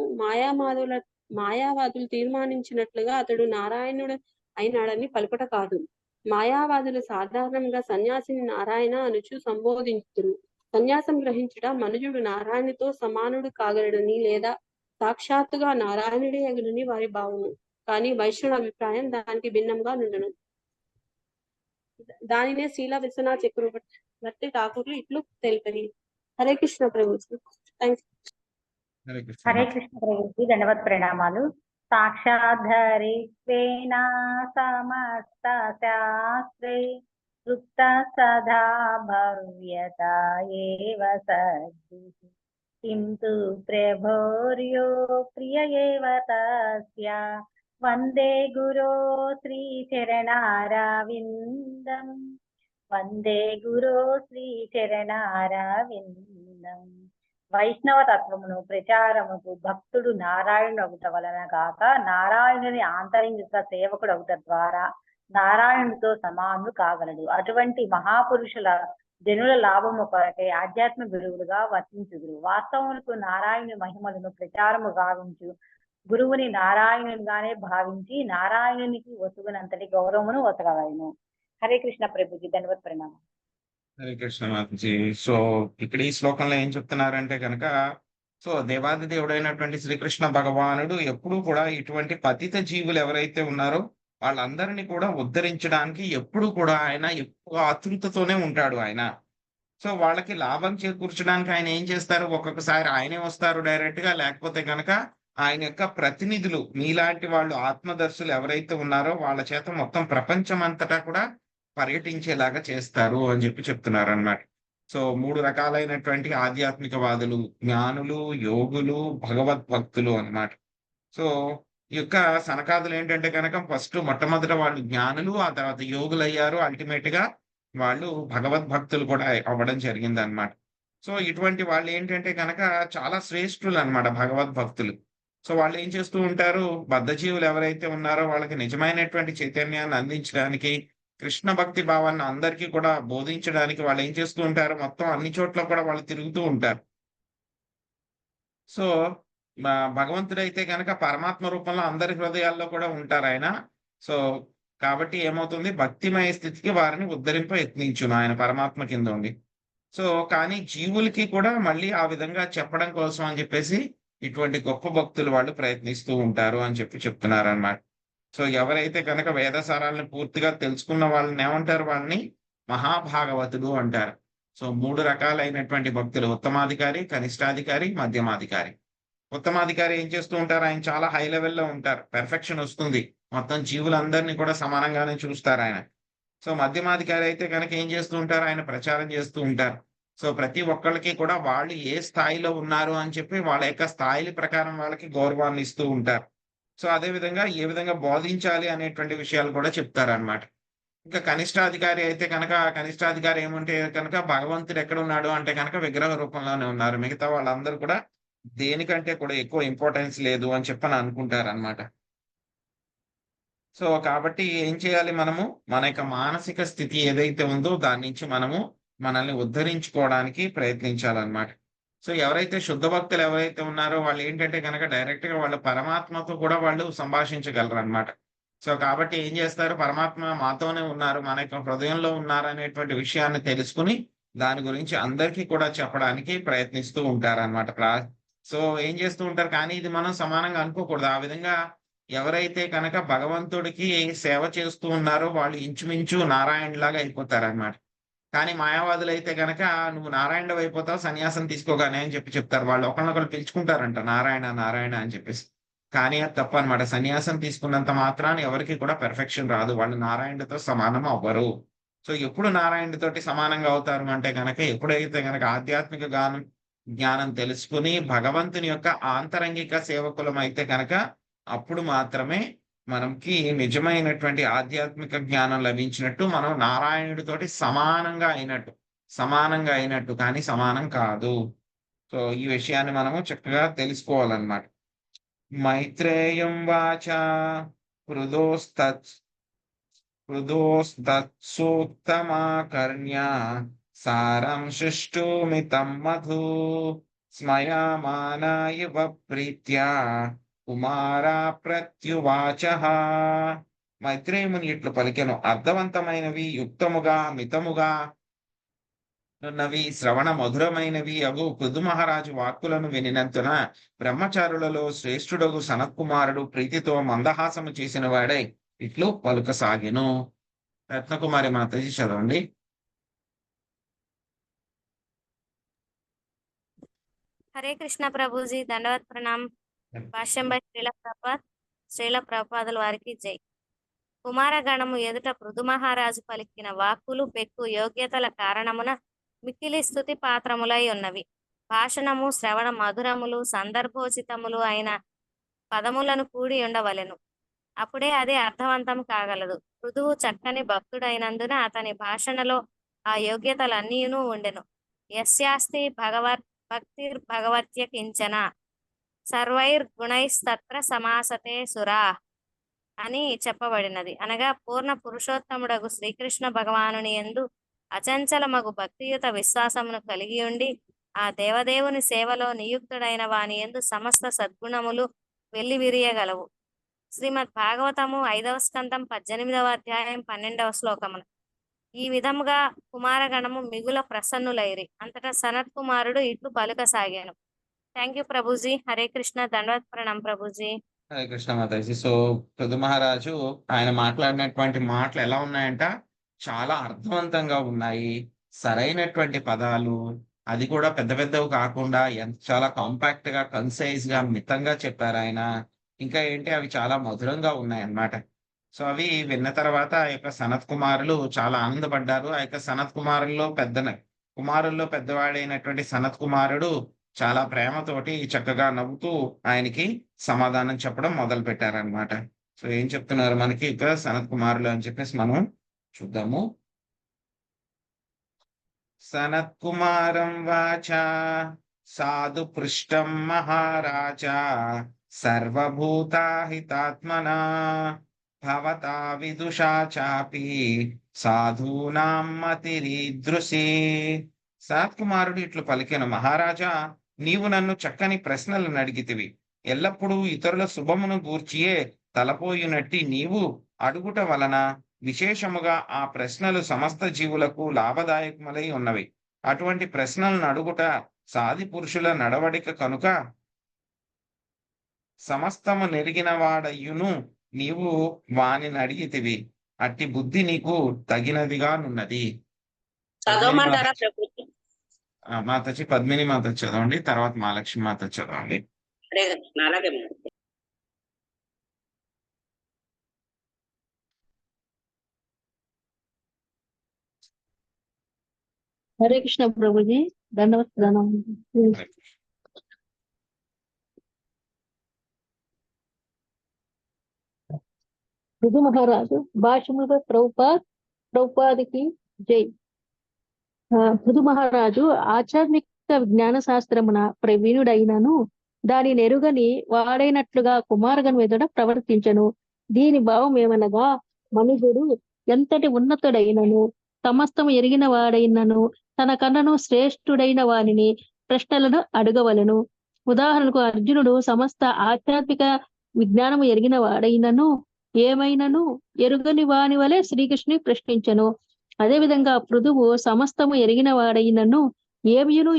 మాయావాదులు తీర్మానించినట్లుగా అతడు నారాయణుడు అయినాడని పలుకట కాదు. మాయావాదులు సాధారణంగా సన్యాసిని నారాయణ అనుచు సంబోధించుతురు. సన్యాసం గ్రహించుట మనుజుడు నారాయణుతో సమానుడు కాగలడని లేదా సాక్షాత్తుగా నారాయణుడే అగునని వారి భావము. కానీ వైష్ణవ అభిప్రాయం దానికి భిన్నంగా నుండును. దానినే శీల విశ్వనాథ చక్రవర్తి ఠాకూర్లు ఇట్లు తెలిపరి. హరే కృష్ణ ప్రభుజీ. థ్యాంక్స్. హరే కృష్ణ ప్రభుజీ, ధన్యవాద ప్రణామాలు. సాక్షాద్ధరిత్వేన సమస్త శాస్త్రే తృప్త సదా భవ్యత ఏవ సద్భిః కింతు ప్రభోర్యో ప్రియ ఏవ తస్య వందే గురో శ్రీచరణారవిందం వందే గురో శ్రీచరణారవిందం. వైష్ణవ తత్వమును ప్రచారముకు భక్తుడు నారాయణుడు అవుట వలన కాక నారాయణుని ఆంతరింగిక సేవకుడు అవుట ద్వారా నారాయణుడితో సమానుడు కాగలడు. అటువంటి మహాపురుషుల జనుల లాభము కొరకై ఆధ్యాత్మ గురువులుగా వర్తించుదురు. వాస్తవములకు నారాయణుని మహిమలను ప్రచారము గావించు గురువుని నారాయణునిగానే భావించి నారాయణునికి వసుగునంతటి గౌరవమును వసగవలను. హరే కృష్ణ ప్రభుజీ, ధన్యవాద ప్రణామం. హరే కృష్ణ మాతాజీ. సో ఇక్కడ ఈ శ్లోకంలో ఏం చెప్తున్నారంటే కనుక, సో దేవాది దేవుడైనటువంటి శ్రీకృష్ణ భగవానుడు ఎప్పుడూ కూడా ఇటువంటి పతిత జీవులు ఎవరైతే ఉన్నారో వాళ్ళందరినీ కూడా ఉద్ధరించడానికి ఎప్పుడు కూడా ఆయన ఎక్కువ ఆతృతతోనే ఉంటాడు ఆయన. సో వాళ్ళకి లాభం చేకూర్చడానికి ఆయన ఏం చేస్తారు, ఒక్కొక్కసారి ఆయనే వస్తారు డైరెక్ట్ గా, లేకపోతే కనుక ఆయన యొక్క ప్రతినిధులు మీలాంటి వాళ్ళు ఆత్మదర్శులు ఎవరైతే ఉన్నారో వాళ్ళ చేత మొత్తం ప్రపంచం అంతటా కూడా పర్యటించేలాగా చేస్తారు అని చెప్తున్నారు అన్నమాట. సో 3 రకాలైనటువంటి ఆధ్యాత్మికవాదులు, జ్ఞానులు, యోగులు, భగవద్భక్తులు అన్నమాట. సో ఈ యొక్క సనకాదులు ఏంటంటే కనుక ఫస్ట్ మొట్టమొదట వాళ్ళు జ్ఞానులు, ఆ తర్వాత యోగులు అయ్యారు. అల్టిమేట్ గా వాళ్ళు భగవద్భక్తులు కూడా అవ్వడం జరిగింది అన్నమాట. సో ఇటువంటి వాళ్ళు ఏంటంటే కనుక చాలా శ్రేష్ఠులు అన్నమాట భగవద్భక్తులు. సో వాళ్ళు ఏం చేస్తూ ఉంటారు, బద్ధజీవులు ఎవరైతే ఉన్నారో వాళ్ళకి నిజమైనటువంటి చైతన్యాన్ని అందించడానికి, కృష్ణ భక్తి భావాన్ని అందరికీ కూడా బోధించడానికి వాళ్ళు ఏం చేస్తూ ఉంటారు, మొత్తం అన్ని చోట్ల కూడా వాళ్ళు తిరుగుతూ ఉంటారు. సో భగవంతుడైతే కనుక పరమాత్మ రూపంలో అందరి హృదయాల్లో కూడా ఉంటారు ఆయన. సో కాబట్టి ఏమవుతుంది, భక్తిమయ స్థితికి వారిని ఉద్ధరింప యత్నించును ఆయన పరమాత్మ కింద ఉండి. సో కానీ జీవులకి కూడా మళ్ళీ ఆ విధంగా చెప్పడం కోసం అని చెప్పేసి ఇటువంటి గొప్ప భక్తులు వాళ్ళు ప్రయత్నిస్తూ ఉంటారు అని చెప్తున్నారు అన్నమాట. సో ఎవరైతే కనుక వేదసారాలను పూర్తిగా తెలుసుకున్న వాళ్ళని ఏమంటారు, వాళ్ళని మహాభాగవతుడు అంటారు. సో 3 రకాలైనటువంటి భక్తులు, ఉత్తమాధికారి, కనిష్టాధికారి, మధ్యమాధికారి. ఉత్తమాధికారి ఏం చేస్తూ ఉంటారు, ఆయన చాలా హై లెవెల్లో ఉంటారు, పెర్ఫెక్షన్ వస్తుంది, మొత్తం జీవులందరినీ కూడా సమానంగానే చూస్తారు ఆయన. సో మధ్యమాధికారి అయితే కనుక ఏం చేస్తూ ఉంటారు, ఆయన ప్రచారం చేస్తూ ఉంటారు. సో ప్రతి ఒక్కళ్ళకి కూడా వాళ్ళు ఏ స్థాయిలో ఉన్నారు అని చెప్పి వాళ్ళ యొక్క స్థాయిల ప్రకారం వాళ్ళకి గౌరవాన్ని ఇస్తూ ఉంటారు. సో అదే విధంగా ఏ విధంగా బోధించాలి అనేటువంటి విషయాలు కూడా చెప్తారన్నమాట. ఇంకా కనిష్టాధికారి అయితే కనుక కనిష్టాధికారి ఏమంటే కనుక భగవంతుడు ఎక్కడ ఉన్నాడు అంటే కనుక విగ్రహ రూపంలోనే ఉన్నారు, మిగతా వాళ్ళందరూ కూడా దేనికంటే కూడా ఎక్కువ ఇంపార్టెన్స్ లేదు అని చెప్పని అనుకుంటారు అనమాట. సో కాబట్టి ఏం చేయాలి, మనము మన యొక్క మానసిక స్థితి ఏదైతే ఉందో దాని నుంచి మనము మనల్ని ఉద్ధరించుకోవడానికి ప్రయత్నించాలన్నమాట. సో ఎవరైతే శుద్ధ భక్తులు ఎవరైతే ఉన్నారో వాళ్ళు ఏంటంటే కనుక డైరెక్ట్ గా వాళ్ళు పరమాత్మతో కూడా వాళ్ళు సంభాషించగలరు అనమాట. సో కాబట్టి ఏం చేస్తారు, పరమాత్మ మాతోనే ఉన్నారు, మన యొక్క హృదయంలో ఉన్నారు అనేటువంటి విషయాన్ని తెలుసుకుని దాని గురించి అందరికీ కూడా చెప్పడానికి ప్రయత్నిస్తూ ఉంటారన్నమాట. సో ఏం చేస్తూ ఉంటారు, కానీ ఇది మనం సమానంగా అనుకోకూడదు. ఆ విధంగా ఎవరైతే కనుక భగవంతుడికి సేవ చేస్తూ ఉన్నారో వాళ్ళు ఇంచుమించు నారాయణలాగా అయిపోతారన్నమాట. కానీ మాయావాదులు అయితే కనుక నువ్వు నారాయణుడు అయిపోతావు సన్యాసం తీసుకోగానే అని చెప్పి చెప్తారు. వాళ్ళు ఒకరినొకరు పిలుచుకుంటారంట నారాయణ నారాయణ అని చెప్పేసి. కానీ అది తప్పు అనమాట. సన్యాసం తీసుకున్నంత మాత్రాన ఎవరికి కూడా పెర్ఫెక్షన్ రాదు, వాళ్ళు నారాయణుడితో సమానం అవ్వరు. సో ఎప్పుడు నారాయణుడితోటి సమానంగా అవుతారు అంటే కనుక ఎప్పుడైతే కనుక ఆధ్యాత్మిక జ్ఞానం తెలుసుకుని భగవంతుని యొక్క ఆంతరంగిక సేవకులం అయితే కనుక అప్పుడు మాత్రమే మనకి నిజమైనటువంటి ఆధ్యాత్మిక జ్ఞానం లభించినట్టు, మనం నారాయణుడితోటి సమానంగా అయినట్టు కానీ సమానం కాదు. సో ఈ విషయాన్ని మనము చక్కగా తెలుసుకోవాలన్నమాట. మైత్రేయం వాచ హృదోస్తత్సూక్తమాకర్ణ్య సారం శిష్టుమితం మధు స్మయమాన ఇవ ప్రీత్యా కుమారా ప్రత్యువాచః. మైత్రేయముని ఇట్లు పలికెను, అర్థవంతమైనవి యుక్తముగా మితముగా నున్నవి శ్రవణ మధురమైనవి అగు పృథు మహారాజు వాక్కులను వినినందున బ్రహ్మచారులలో శ్రేష్ఠుడగు సనత్కుమారుడు ప్రీతితో మందహాసము చేసిన వాడై ఇట్లు పలుకసాగెను. రత్నకుమారి మాతాజీ చదవండి. హరే కృష్ణ ప్రభుజీ, దండవత్ ప్రణాం. భాష్యం బై శ్రీల ప్రభుపాదుల వారికి జై. కుమారగణము ఎదుట పృథు మహారాజు పలికిన వాక్కులు పెక్కు యోగ్యతల కారణమున మిక్కిలి స్తుతి పాత్రములై ఉన్నవి. భాషణము శ్రవణ మధురములు సందర్భోచితములు అయిన పదములను కూడి ఉండవలెను, అప్పుడే అది అర్థవంతం కాగలదు. పృథువు చక్కని భక్తుడైనందున అతని భాషణలో ఆ యోగ్యతలన్నీయును ఉండెను. యస్యాస్తి భగవత్య కించన సర్వైర్గుణైస్తత్ర సమాసతే సురా అని చెప్పబడినది. అనగా పూర్ణ పురుషోత్తముడగు శ్రీకృష్ణ భగవానుని యందు అచంచలమగు భక్తియుత విశ్వాసమును కలిగి ఉండి ఆ దేవదేవుని సేవలో నియుక్తుడైన వాని యందు సమస్త సద్గుణములు వెల్లివిరియగలవు. శ్రీమద్ భాగవతము 5వ స్కందం 18వ అధ్యాయం 12వ శ్లోకమున ఈ విధముగా కుమారగణము మిగుల ప్రసన్నులైరి. అంతటా సనత్ కుమారుడు ఇట్లు పలుకసాగాను. Thank you Prabhuji. Hare Krishna. దండవత్ ప్రణాం Prabhuji. Hare Krishna Mataji. So Prithu మహారాజు ఆయన మాట్లాడినటువంటి మాటలు ఎలా ఉన్నాయంట, చాలా అర్థవంతంగా ఉన్నాయి, సరైనటువంటి పదాలు, అది కూడా పెద్ద పెద్దవి కాకుండా చాలా కాంపాక్ట్ గా కన్సైజ్ గా మితంగా చెప్పారు ఆయన. ఇంకా ఏంటి, అవి చాలా మధురంగా ఉన్నాయి అన్నమాట. సో అవి విన్న తర్వాత ఆ యొక్క సనత్ కుమారులు చాలా ఆనందపడ్డారు. ఆ యొక్క సనత్ కుమారుల్లో పెద్దవాడైనటువంటి సనత్ కుమారుడు చాలా ప్రేమతోటి చక్కగా నవ్వుతూ ఆయనకి సమాధానం చెప్పడం మొదలు పెట్టారనమాట. సో ఏం చెప్తున్నారు మనకి ఇక్కడ సనత్ కుమారులు అని చెప్పేసి మనం చూద్దాము. సనత్ కుమారం వాచ సాధు పృష్టం మహారాజా సర్వభూతాహితాత్మనా భవతా విదుషా చాపి సాధూనాం మతిరీదృశి. సనత్ కుమారుడు ఇట్లు పలికెను, మహారాజా, నీవు నన్ను చక్కని ప్రశ్నలను అడిగితివి. ఎల్లప్పుడూ ఇతరుల శుభమును గూర్చియే తలపోయినట్టి నీవు అడుగుట వలన విశేషముగా ఆ ప్రశ్నలు సమస్త జీవులకు లాభదాయకములై ఉన్నవి. అటువంటి ప్రశ్నలను అడుగుట సాధి పురుషుల నడవడిక కనుక సమస్తము నెరిగిన వాడయ్యును నీవు వానిని అడిగితివి. అట్టి బుద్ధి నీకు తగినదిగానున్నది. చదవమంటారా ప్రభుజీ? మాతాజీ పద్మిని మాత చదవండి, తర్వాత మహాలక్ష్మి మాత చదవండి. హరే కృష్ణ. అలాగే మాతాజీ. హరే కృష్ణ ప్రభుజీ, ధన్యవాద ప్రణామం. పృథు మహారాజు భాష్యముగా ప్రభుపాదికి జై. పృథు మహారాజు ఆధ్యాత్మిక విజ్ఞాన శాస్త్రమున ప్రవీణుడైనను దాని నెరుగని వాడైనట్లుగా కుమారగను ఎదుట ప్రవర్తించను. దీని భావం ఏమనగా, మనుషుడు ఎంతటి ఉన్నతుడైనను సమస్తము ఎరిగిన వాడైనను తన కన్నను శ్రేష్ఠుడైన వారిని ప్రశ్నలను అడగవలను. ఉదాహరణకు అర్జునుడు సమస్త ఆధ్యాత్మిక విజ్ఞానము ఎరిగిన వాడైనను ఏమైనను ఎరుగని వాని వలె శ్రీకృష్ణుని ప్రశ్నించను. అదేవిధంగా పృథువు సమస్తము ఎరిగిన వాడైనను ఏమియును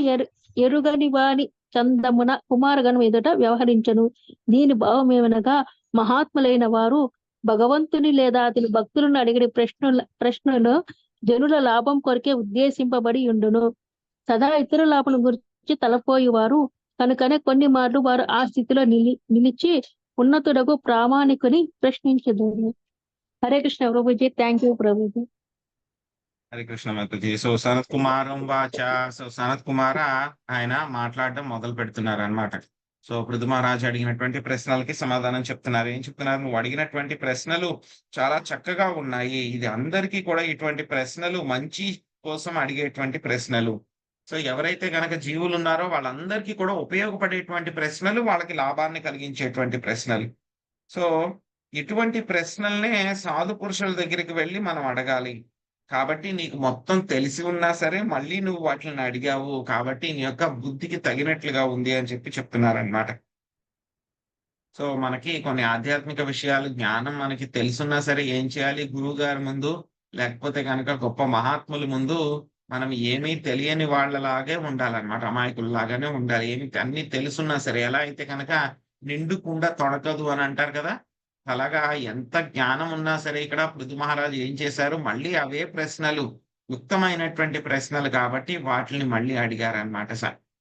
ఎరుగని వాని చందమున కుమారగను ఎదుట వ్యవహరించను. దీని భావం ఏమనగా, మహాత్ములైన వారు భగవంతుని లేదా అతని భక్తులను అడిగిన ప్రశ్నలు జనుల లాభం కొరకే ఉద్దేశింపబడి ఉండును. సదా ఇతర లాభం గురించి తలపోయేవారు కనుకనే కొన్ని మార్లు వారు ఆ స్థితిలో నిలిచి ఉన్నతుడకు ప్రామాణికుని ప్రశ్నించదు. Hare Krishna Prabhuji. Thank you Prabhuji. Hare Krishna Mataji. So Sanath కుమారం వాచ. సో సనత్ కుమార ఆయన మాట్లాడడం మొదలు పెడుతున్నారు అనమాట. సో పృథు మహారాజు అడిగినటువంటి ప్రశ్నలకి సమాధానం చెప్తున్నారు. ఏం చెప్తున్నారు? నువ్వు అడిగినటువంటి ప్రశ్నలు చాలా చక్కగా ఉన్నాయి. ఇది అందరికీ కూడా ఇటువంటి ప్రశ్నలు మంచి కోసం అడిగేటువంటి ప్రశ్నలు. సో ఎవరైతే గనక జీవులు ఉన్నారో వాళ్ళందరికీ కూడా ఉపయోగపడేటువంటి ప్రశ్నలు, వాళ్ళకి లాభాన్ని కలిగించేటువంటి ప్రశ్నలు. సో ఇటువంటి ప్రశ్నల్నే సాధు పురుషుల దగ్గరికి వెళ్ళి మనం అడగాలి. కాబట్టి నీకు మొత్తం తెలిసి ఉన్నా సరే మళ్ళీ నువ్వు వాటిని అడిగావు కాబట్టి నీ యొక్క బుద్ధికి తగినట్లుగా ఉంది అని చెప్తున్నారనమాట. సో మనకి కొన్ని ఆధ్యాత్మిక విషయాలు జ్ఞానం మనకి తెలుసున్నా సరే ఏం చేయాలి? గురువు గారి ముందు లేకపోతే కనుక గొప్ప మహాత్ముల ముందు మనం ఏమీ తెలియని వాళ్ళలాగే ఉండాలన్నమాట. అమాయకుల్లాగానే ఉండాలి. ఏమి అన్ని తెలుసున్నా సరే. ఎలా అయితే కనుక నిండుకుండా తొడకదు అని అంటారు కదా, అలాగా ఎంత జ్ఞానం ఉన్నా సరే ఇక్కడ పృథు మహారాజు ఏం చేశారు? మళ్ళీ అవే ప్రశ్నలు, యుక్తమైనటువంటి ప్రశ్నలు కాబట్టి వాటిని మళ్ళీ అడిగారనమాట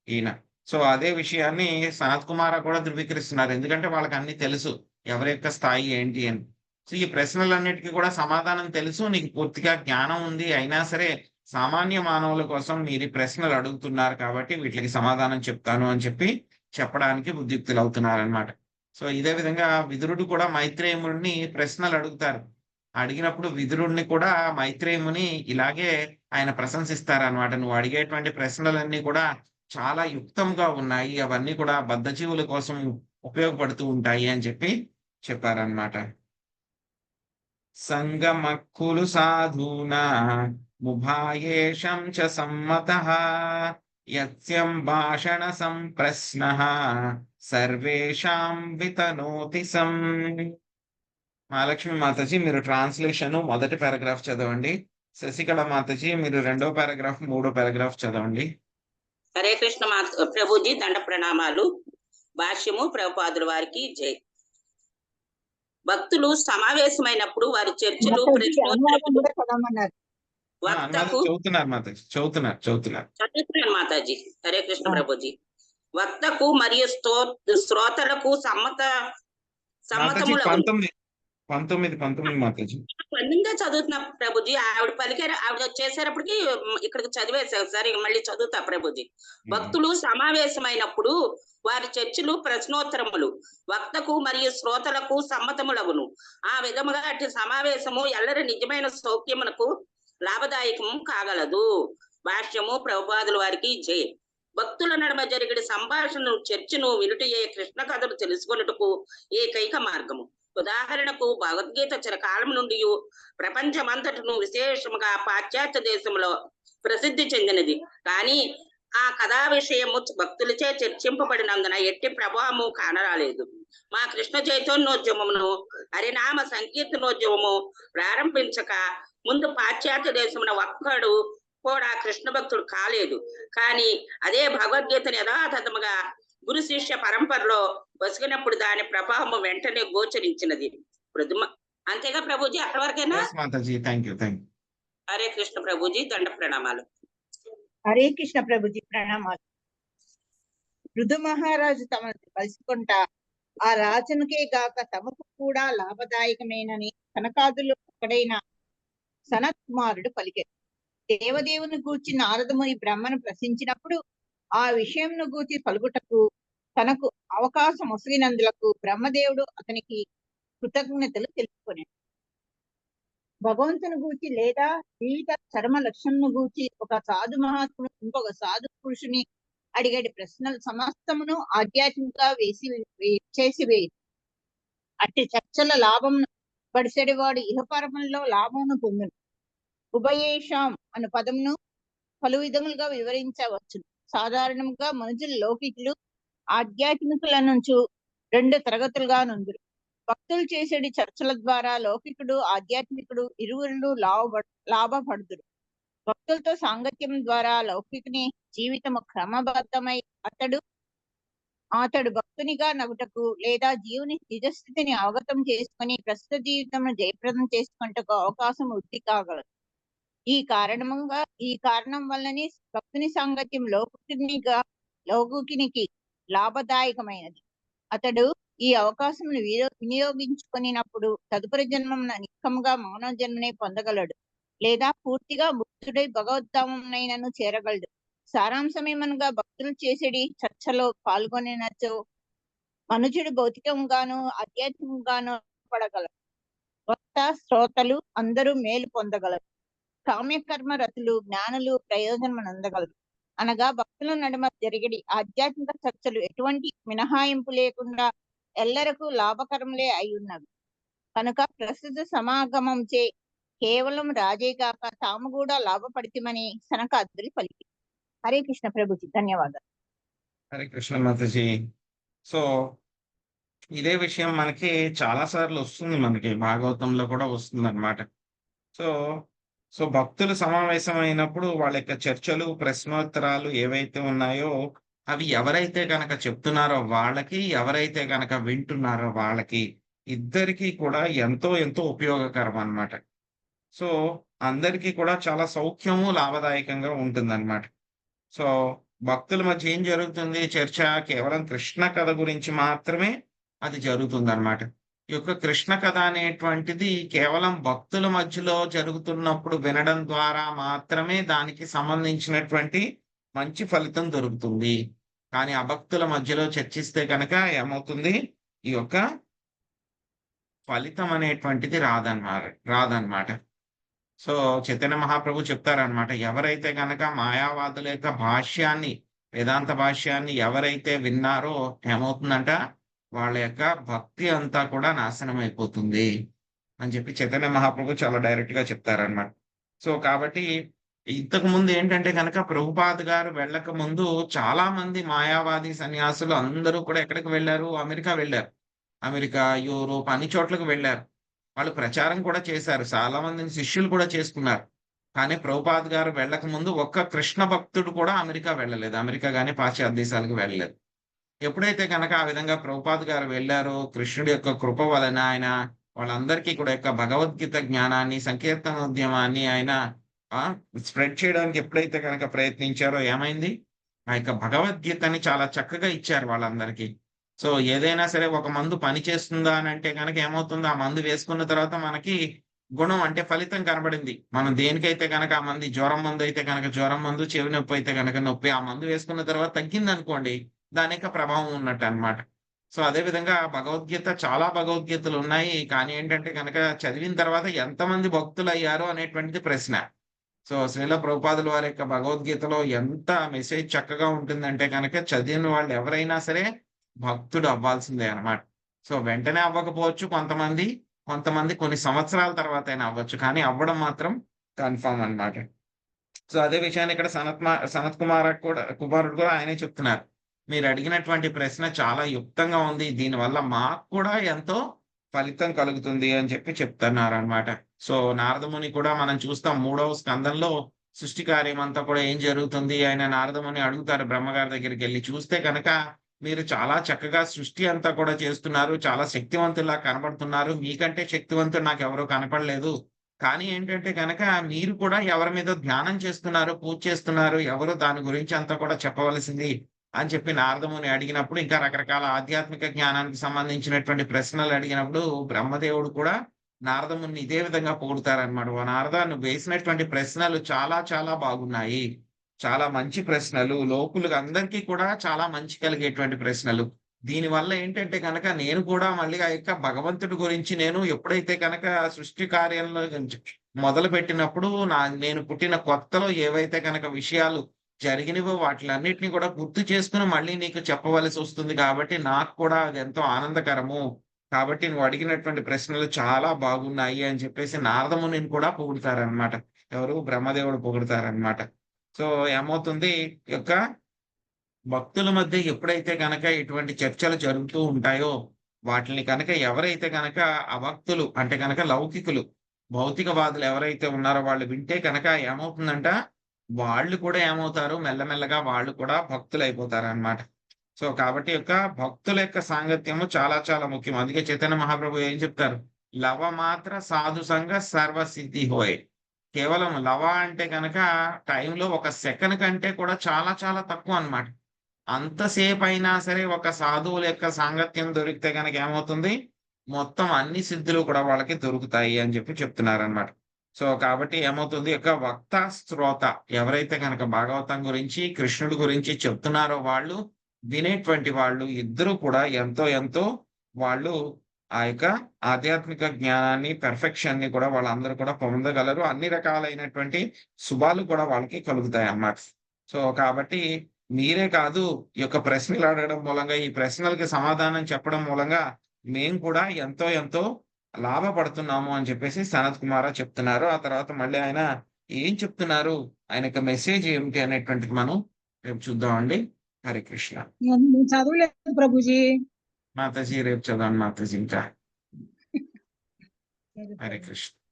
ఈయన. సో అదే విషయాన్ని సనత్ కుమార కూడా ధృవీకరిస్తున్నారు. ఎందుకంటే వాళ్ళకి అన్ని తెలుసు, ఎవరి యొక్క స్థాయి ఏంటి అని. సో ఈ ప్రశ్నలన్నిటికీ కూడా సమాధానం తెలుసు, నీకు పూర్తిగా జ్ఞానం ఉంది. అయినా సరే సామాన్య మానవుల కోసం మీరు ఈ ప్రశ్నలు అడుగుతున్నారు కాబట్టి వీటికి సమాధానం చెప్తాను అని చెప్పడానికి ఉద్యుక్తులు అవుతున్నారనమాట. సో ఇదే విధంగా విదురుడు కూడా మైత్రేయుని ప్రశ్నలు అడుగుతారు. అడిగినప్పుడు విదురుడిని కూడా మైత్రేయుని ఇలాగే ఆయన ప్రశంసిస్తారనమాట. నువ్వు అడిగేటువంటి ప్రశ్నలన్నీ కూడా చాలా యుక్తంగా ఉన్నాయి, అవన్నీ కూడా బద్ధజీవుల కోసం ఉపయోగపడుతూ ఉంటాయి అని చెప్పారనమాట. సంగమక్కులు సాధూనా ముభాయేషం చ సమ్మతః యస్యం భాషణ సంప్రశ్నః సర్వేషాం వితనోతి సం. మహాలక్ష్మి మాతాజీ మీరు ట్రాన్స్లేషన్ మొదటి పారాగ్రాఫ్ చదవండి. శశికళ మాతాజీ మీరు 2వ పారాగ్రాఫ్ 3వ పారాగ్రాఫ్ చదవండి. హరే కృష్ణ ప్రభుజీ దండ ప్రణామాలు. భాష్యము ప్రభుపాదుల వారికి జై. భక్తులు సమావేశమైనప్పుడు వారి చర్చలు చదువుతున్నారు మాతాజీ. హరే కృష్ణ ప్రభుజీ. వక్తకు మరియు శ్రోతలకు సమ్మతములకు 19 మాతాజీ. 19 చదువుతున్నా ప్రభుజీ. ఆవిడ చేసేటప్పటికి ఇక్కడికి చదివేశారు. సరే మళ్ళీ చదువుతా ప్రభుజీ. భక్తులు సమావేశమైనప్పుడు వారి చర్చలు ప్రశ్నోత్తరములు వక్తకు మరియు శ్రోతలకు సమ్మతములగును. ఆ విధముగా అటు సమావేశము ఎల్లరి నిజమైన సౌఖ్యమునకు లాభదాయకము కాగలదు. భాష్యము ప్రభుపాదుల వారికి జై. భక్తుల నడుమ జరిగిన సంభాషణను చర్చను వినుటయే కృష్ణ కథను తెలుసుకొనుటకు ఏకైక మార్గము. ఉదాహరణకు భగవద్గీత చిరకాలం నుండి ప్రపంచమంతటను విశేషముగా పాశ్చాత్య దేశంలో ప్రసిద్ధి చెందినది. కానీ ఆ కథా విషయము భక్తులచే చర్చింపబడినందున ఎట్టి ప్రభావము కానరాలేదు. మా కృష్ణ చైతన్యోద్యమమును హరినామ సంకీర్తనోద్యమము ప్రారంభించక ముందు పాశ్చాత్య దేశమున ఒక్కడు కూడా కృష్ణ భక్తుడు కాలేదు. కానీ అదే భగవద్గీతను యథాతథముగా గురు శిష్య పరంపరలో వసిగినప్పుడు దాని ప్రభావం వెంటనే గోచరించినది. అంతేగా ప్రభుజీ? అక్కడి వరకేనా? హరే కృష్ణ ప్రభుజీ దండ ప్రణామాలు. హరే కృష్ణ ప్రభుజీ ప్రణామాలు. పృథు మహారాజు తమను కలుసుకుంటా ఆ రాజునికే గాక తమకు కూడా లాభదాయకమేనని సనకాదులు ఒక్కడైన సనత్ కుమారుడు పలికారు. దేవదేవుని గూర్చి నారదముని బ్రహ్మను ప్రశ్నించినప్పుడు ఆ విషయంను గూర్చి పలుకుటకు తనకు అవకాశం ఒసగినందులకు బ్రహ్మదేవుడు అతనికి కృతజ్ఞతలు తెలుపుకునేది. భగవంతుని గూర్చి లేదా జీవిత చర్మ లక్ష్యంను గూర్చి ఒక సాధు మహాత్ముడు ఇంకొక సాధు పురుషుని అడిగేటి ప్రశ్నలు సమస్తమును ఆధ్యాత్మిక చేసివేయి. అట్టి చర్చల లాభం పడిసెడివాడు ఇహపరమంలో లాభమును పొందును. ఉభయేషాం అను పదమును పలు విధములుగా వివరించవచ్చు. సాధారణంగా మనుషులు లౌకికులు ఆధ్యాత్మికుల నుంచి 2 తరగతులుగా నుందురు. భక్తులు చేసేటి చర్చల ద్వారా లౌకికుడు ఆధ్యాత్మికుడు ఇరువురు లాభపడుదురు. భక్తులతో సాంగత్యం ద్వారా లౌకికుని జీవితము క్రమబద్ధమై అతడు భక్తునిగా నగుటకు లేదా జీవుని నిజస్థితిని అవగతం చేసుకుని ప్రస్తుత జీవితంను జయప్రదం చేసుకుంటకు అవకాశం వృద్ధి కాగలదు. ఈ కారణం వల్లనే భక్తుని సాంగత్యం లౌకికునికి లాభదాయకమైనది. అతడు ఈ అవకాశం వినియోగించుకున్నప్పుడు తదుపరి జన్మమున నిక్కముగా మానవ జన్మనే పొందగలడు లేదా పూర్తిగా ముక్తుడై భగవద్ధామమునైనను చేరగలడు. సారాంశమేమనగా భక్తులు చేసేది చర్చలో పాల్గొనినచో మనుషుడు భౌతికంగాను ఆధ్యాత్మికంగాను పడగలరు. వక్త శ్రోతలు అందరూ మేలు పొందగలరు. కామ్యకర్మ రతులు జ్ఞానులు ప్రయోజనం అందగలరు. అనగా భక్తుల నడుమ జరిగేది ఆధ్యాత్మిక చర్చలు ఎటువంటి మినహాయింపు లేకుండా ఎల్లరకు లాభకరములే అయి ఉన్నవి కనుక ప్రస్తుత సమాగమంచే కేవలం రాజే కాక తాము కూడా లాభపడితమని సనకాదులు పలికి. హరే కృష్ణ ప్రభుజీ, ధన్యవాదాలు. హరే కృష్ణ మాతాజీ. సో ఇదే విషయం మనకి చాలా సార్లు వస్తుంది, మనకి భాగవతంలో కూడా వస్తుంది అనమాట. సో భక్తులు సమావేశం అయినప్పుడు వాళ్ళ యొక్క చర్చలు ప్రశ్నోత్తరాలు ఏవైతే ఉన్నాయో అవి ఎవరైతే కనుక చెప్తున్నారో వాళ్ళకి, ఎవరైతే కనుక వింటున్నారో వాళ్ళకి ఇద్దరికి కూడా ఎంతో ఎంతో ఉపయోగకరం అన్నమాట. సో అందరికీ కూడా చాలా సౌఖ్యము లాభదాయకంగా ఉంటుందన్నమాట. సో భక్తుల మధ్య ఏం జరుగుతుంది? చర్చ కేవలం కృష్ణ కథ గురించి మాత్రమే అది జరుగుతుంది అనమాట. ఈ యొక్క కృష్ణ కథ అనేటువంటిది కేవలం భక్తుల మధ్యలో జరుగుతున్నప్పుడు వినడం ద్వారా మాత్రమే దానికి సంబంధించినటువంటి మంచి ఫలితం దొరుకుతుంది. కానీ అభక్తుల మధ్యలో చర్చిస్తే కనుక ఏమవుతుంది? ఈ యొక్క ఫలితం అనేటువంటిది రాదన్నమాట. సో చైతన్య మహాప్రభు చెప్తారనమాట, ఎవరైతే కనుక మాయావాదుల యొక్క భాష్యాన్ని, వేదాంత భాష్యాన్ని ఎవరైతే విన్నారో ఏమవుతుందంట, వాళ్ళ యొక్క భక్తి అంతా కూడా నాశనం అయిపోతుంది అని చెప్పి చైతన్య మహాప్రభు చాలా డైరెక్ట్ గా చెప్తారనమాట. సో కాబట్టి ఇంతకు ముందు ఏంటంటే కనుక ప్రభుపాద్ గారు వెళ్ళక ముందు చాలా మంది మాయావాది సన్యాసులు అందరూ కూడా ఎక్కడికి వెళ్ళారు? అమెరికా వెళ్ళారు. అమెరికా, యూరోప్ అన్ని చోట్లకు వెళ్ళారు. వాళ్ళు ప్రచారం కూడా చేశారు, చాలా మందిని శిష్యులు కూడా చేసుకున్నారు. కానీ ప్రభుపాద్ గారు వెళ్ళక ముందు ఒక్క కృష్ణ భక్తుడు కూడా అమెరికా వెళ్ళలేదు, అమెరికా కానీ పాశ్చాత్య దేశాలకు వెళ్ళలేదు. ఎప్పుడైతే కనుక ఆ విధంగా ప్రభుపాద్ గారు వెళ్ళారో, కృష్ణుడి యొక్క కృప వలన ఆయన వాళ్ళందరికీ కూడా యొక్క భగవద్గీత జ్ఞానాన్ని, సంకీర్తనోద్యమాన్ని ఆయన స్ప్రెడ్ చేయడానికి ఎప్పుడైతే కనుక ప్రయత్నించారో ఏమైంది? ఆ యొక్క భగవద్గీతని చాలా చక్కగా ఇచ్చారు వాళ్ళందరికీ. సో ఏదైనా సరే ఒక మందు పని చేస్తుందా అని అంటే కనుక ఏమవుతుందో, ఆ మందు వేసుకున్న తర్వాత మనకి గుణం అంటే ఫలితం కనబడింది. మనం దేనికైతే కనుక ఆ మంది జ్వరం మందు అయితే కనుక జ్వరం మందు, చెవి నొప్పి అయితే కనుక నొప్పి, ఆ మందు వేసుకున్న తర్వాత తగ్గింది అనుకోండి, దాని యొక్క ప్రభావం ఉన్నట్టు అనమాట. సో అదే విధంగా భగవద్గీత, చాలా భగవద్గీతలు ఉన్నాయి. కానీ ఏంటంటే కనుక చదివిన తర్వాత ఎంతమంది భక్తులు అయ్యారో అనేటువంటిది ప్రశ్న. సో శ్రీల ప్రభుపాదుల వారి యొక్క భగవద్గీతలో ఎంత మెసేజ్ చక్కగా ఉంటుందంటే కనుక చదివిన వాళ్ళు ఎవరైనా సరే భక్తుడు అవ్వాల్సిందే అనమాట. సో వెంటనే అవ్వకపోవచ్చు కొంతమంది కొన్ని సంవత్సరాల తర్వాత అయినా అవ్వచ్చు, కానీ అవ్వడం మాత్రం కన్ఫామ్ అన్నమాట. సో అదే విషయాన్ని ఇక్కడ సనత్ కుమారుడు కూడా ఆయనే చెప్తున్నారు. మీరు అడిగినటువంటి ప్రశ్న చాలా యుక్తంగా ఉంది, దీనివల్ల మాకు కూడా ఎంతో ఫలితం కలుగుతుంది అని చెప్పి చెప్తున్నారు అనమాట. సో నారదముని కూడా మనం చూస్తాం 3వ స్కందంలో సృష్టి కార్యం అంతా కూడా ఏం జరుగుతుంది, ఆయన నారదముని అడుగుతారు బ్రహ్మగారి దగ్గరికి వెళ్ళి, చూస్తే కనుక మీరు చాలా చక్కగా సృష్టి అంతా కూడా చేస్తున్నారు, చాలా శక్తివంతులా కనబడుతున్నారు, మీకంటే శక్తివంతుడు నాకు ఎవరో కనపడలేదు. కానీ ఏంటంటే కనుక మీరు కూడా ఎవరి మీద ధ్యానం చేస్తున్నారు, పూజ చేస్తున్నారు, ఎవరు దాని గురించి అంతా కూడా చెప్పవలసింది అని చెప్పి నారదముని అడిగినప్పుడు, ఇంకా రకరకాల ఆధ్యాత్మిక జ్ఞానానికి సంబంధించినటువంటి ప్రశ్నలు అడిగినప్పుడు బ్రహ్మదేవుడు కూడా నారదముని ఇదే విధంగా పొగుడుతారనమాట. "ఓ నారద, నువ్వు వేసినటువంటి ప్రశ్నలు చాలా చాలా బాగున్నాయి. చాలా మంచి ప్రశ్నలు. లోకులకు అందరికీ కూడా చాలా మంచి కలిగేటువంటి ప్రశ్నలు. దీనివల్ల ఏంటంటే గనక నేను కూడా మళ్ళీ ఆ యొక్క భగవంతుడి గురించి నేను ఎప్పుడైతే గనక సృష్టి కార్యంలో మొదలుపెట్టినప్పుడు నేను పుట్టిన కొత్తలో ఏవైతే గనక విషయాలు జరిగినవో వాటిలన్నిటిని కూడా గుర్తు చేసుకొని మళ్ళీ నీకు చెప్పవలసి వస్తుంది. కాబట్టి నాకు కూడా అది ఎంతో ఆనందకరము. కాబట్టి నువ్వు అడిగినటువంటి ప్రశ్నలు చాలా బాగున్నాయి" అని చెప్పేసి నారదమునిని కూడా పొగుడుతారనమాట. ఎవరు? బ్రహ్మదేవుడు పొగుడుతారనమాట. సో ఏమవుతుంది, ఈ యొక్క భక్తుల మధ్య ఎప్పుడైతే గనక ఇటువంటి చర్చలు జరుగుతూ ఉంటాయో, వాటిని కనుక ఎవరైతే గనక అభక్తులు అంటే గనక లౌకికులు, భౌతికవాదులు ఎవరైతే ఉన్నారో వాళ్ళు వింటే కనుక ఏమవుతుందంట, వాళ్ళు కూడా ఏమవుతారు, మెల్లమెల్లగా వాళ్ళు కూడా భక్తులైపోతారనమాట. సో కాబట్టి యొక్క భక్తుల యొక్క సాంగత్యము చాలా చాలా ముఖ్యం. అందుకే చైతన్య మహాప్రభు ఏం చెప్తారు, "లవ మాత్ర సాధు సంగ సర్వసిద్ధి హోయ్." కేవలం లవ అంటే కనుక టైంలో ఒక సెకండ్ కంటే కూడా చాలా చాలా తక్కువ అన్నమాట. అంతసేపు అయినా సరే ఒక సాధువుల యొక్క సాంగత్యం దొరికితే గనక ఏమవుతుంది, మొత్తం అన్ని సిద్ధులు కూడా వాళ్ళకి దొరుకుతాయి అని చెప్పి చెప్తున్నారనమాట. సో కాబట్టి ఏమవుతుంది, యొక్క వక్త శ్రోత ఎవరైతే గనక భాగవతం గురించి కృష్ణుడి గురించి చెప్తున్నారో వాళ్ళు, వినేటువంటి వాళ్ళు ఇద్దరు కూడా ఎంతో ఎంతో వాళ్ళు ఆ యొక్క ఆధ్యాత్మిక జ్ఞానాన్ని, పెర్ఫెక్షన్ ని కూడా వాళ్ళందరూ కూడా పొందగలరు. అన్ని రకాలైనటువంటి శుభాలు కూడా వాళ్ళకి కలుగుతాయి అన్నమాట. సో కాబట్టి మీరే కాదు, ఈ యొక్క ప్రశ్నలు అడగడం మూలంగా, ఈ ప్రశ్నలకి సమాధానం చెప్పడం మూలంగా మేము కూడా ఎంతో ఎంతో లాభపడుతున్నాము అని చెప్పేసి సనత్ కుమార చెప్తున్నారు. ఆ తర్వాత మళ్ళీ ఆయన ఏం చెప్తున్నారు, ఆయన యొక్క మెసేజ్ ఏమిటి అనేటువంటిది మనం రేపు చూద్దామండి. హరే కృష్ణ. నేను చదవలేదు ప్రభుజీ. మాతాజీ రేపు చదవండి మాతాజీ. ఇంకా హరే కృష్ణ.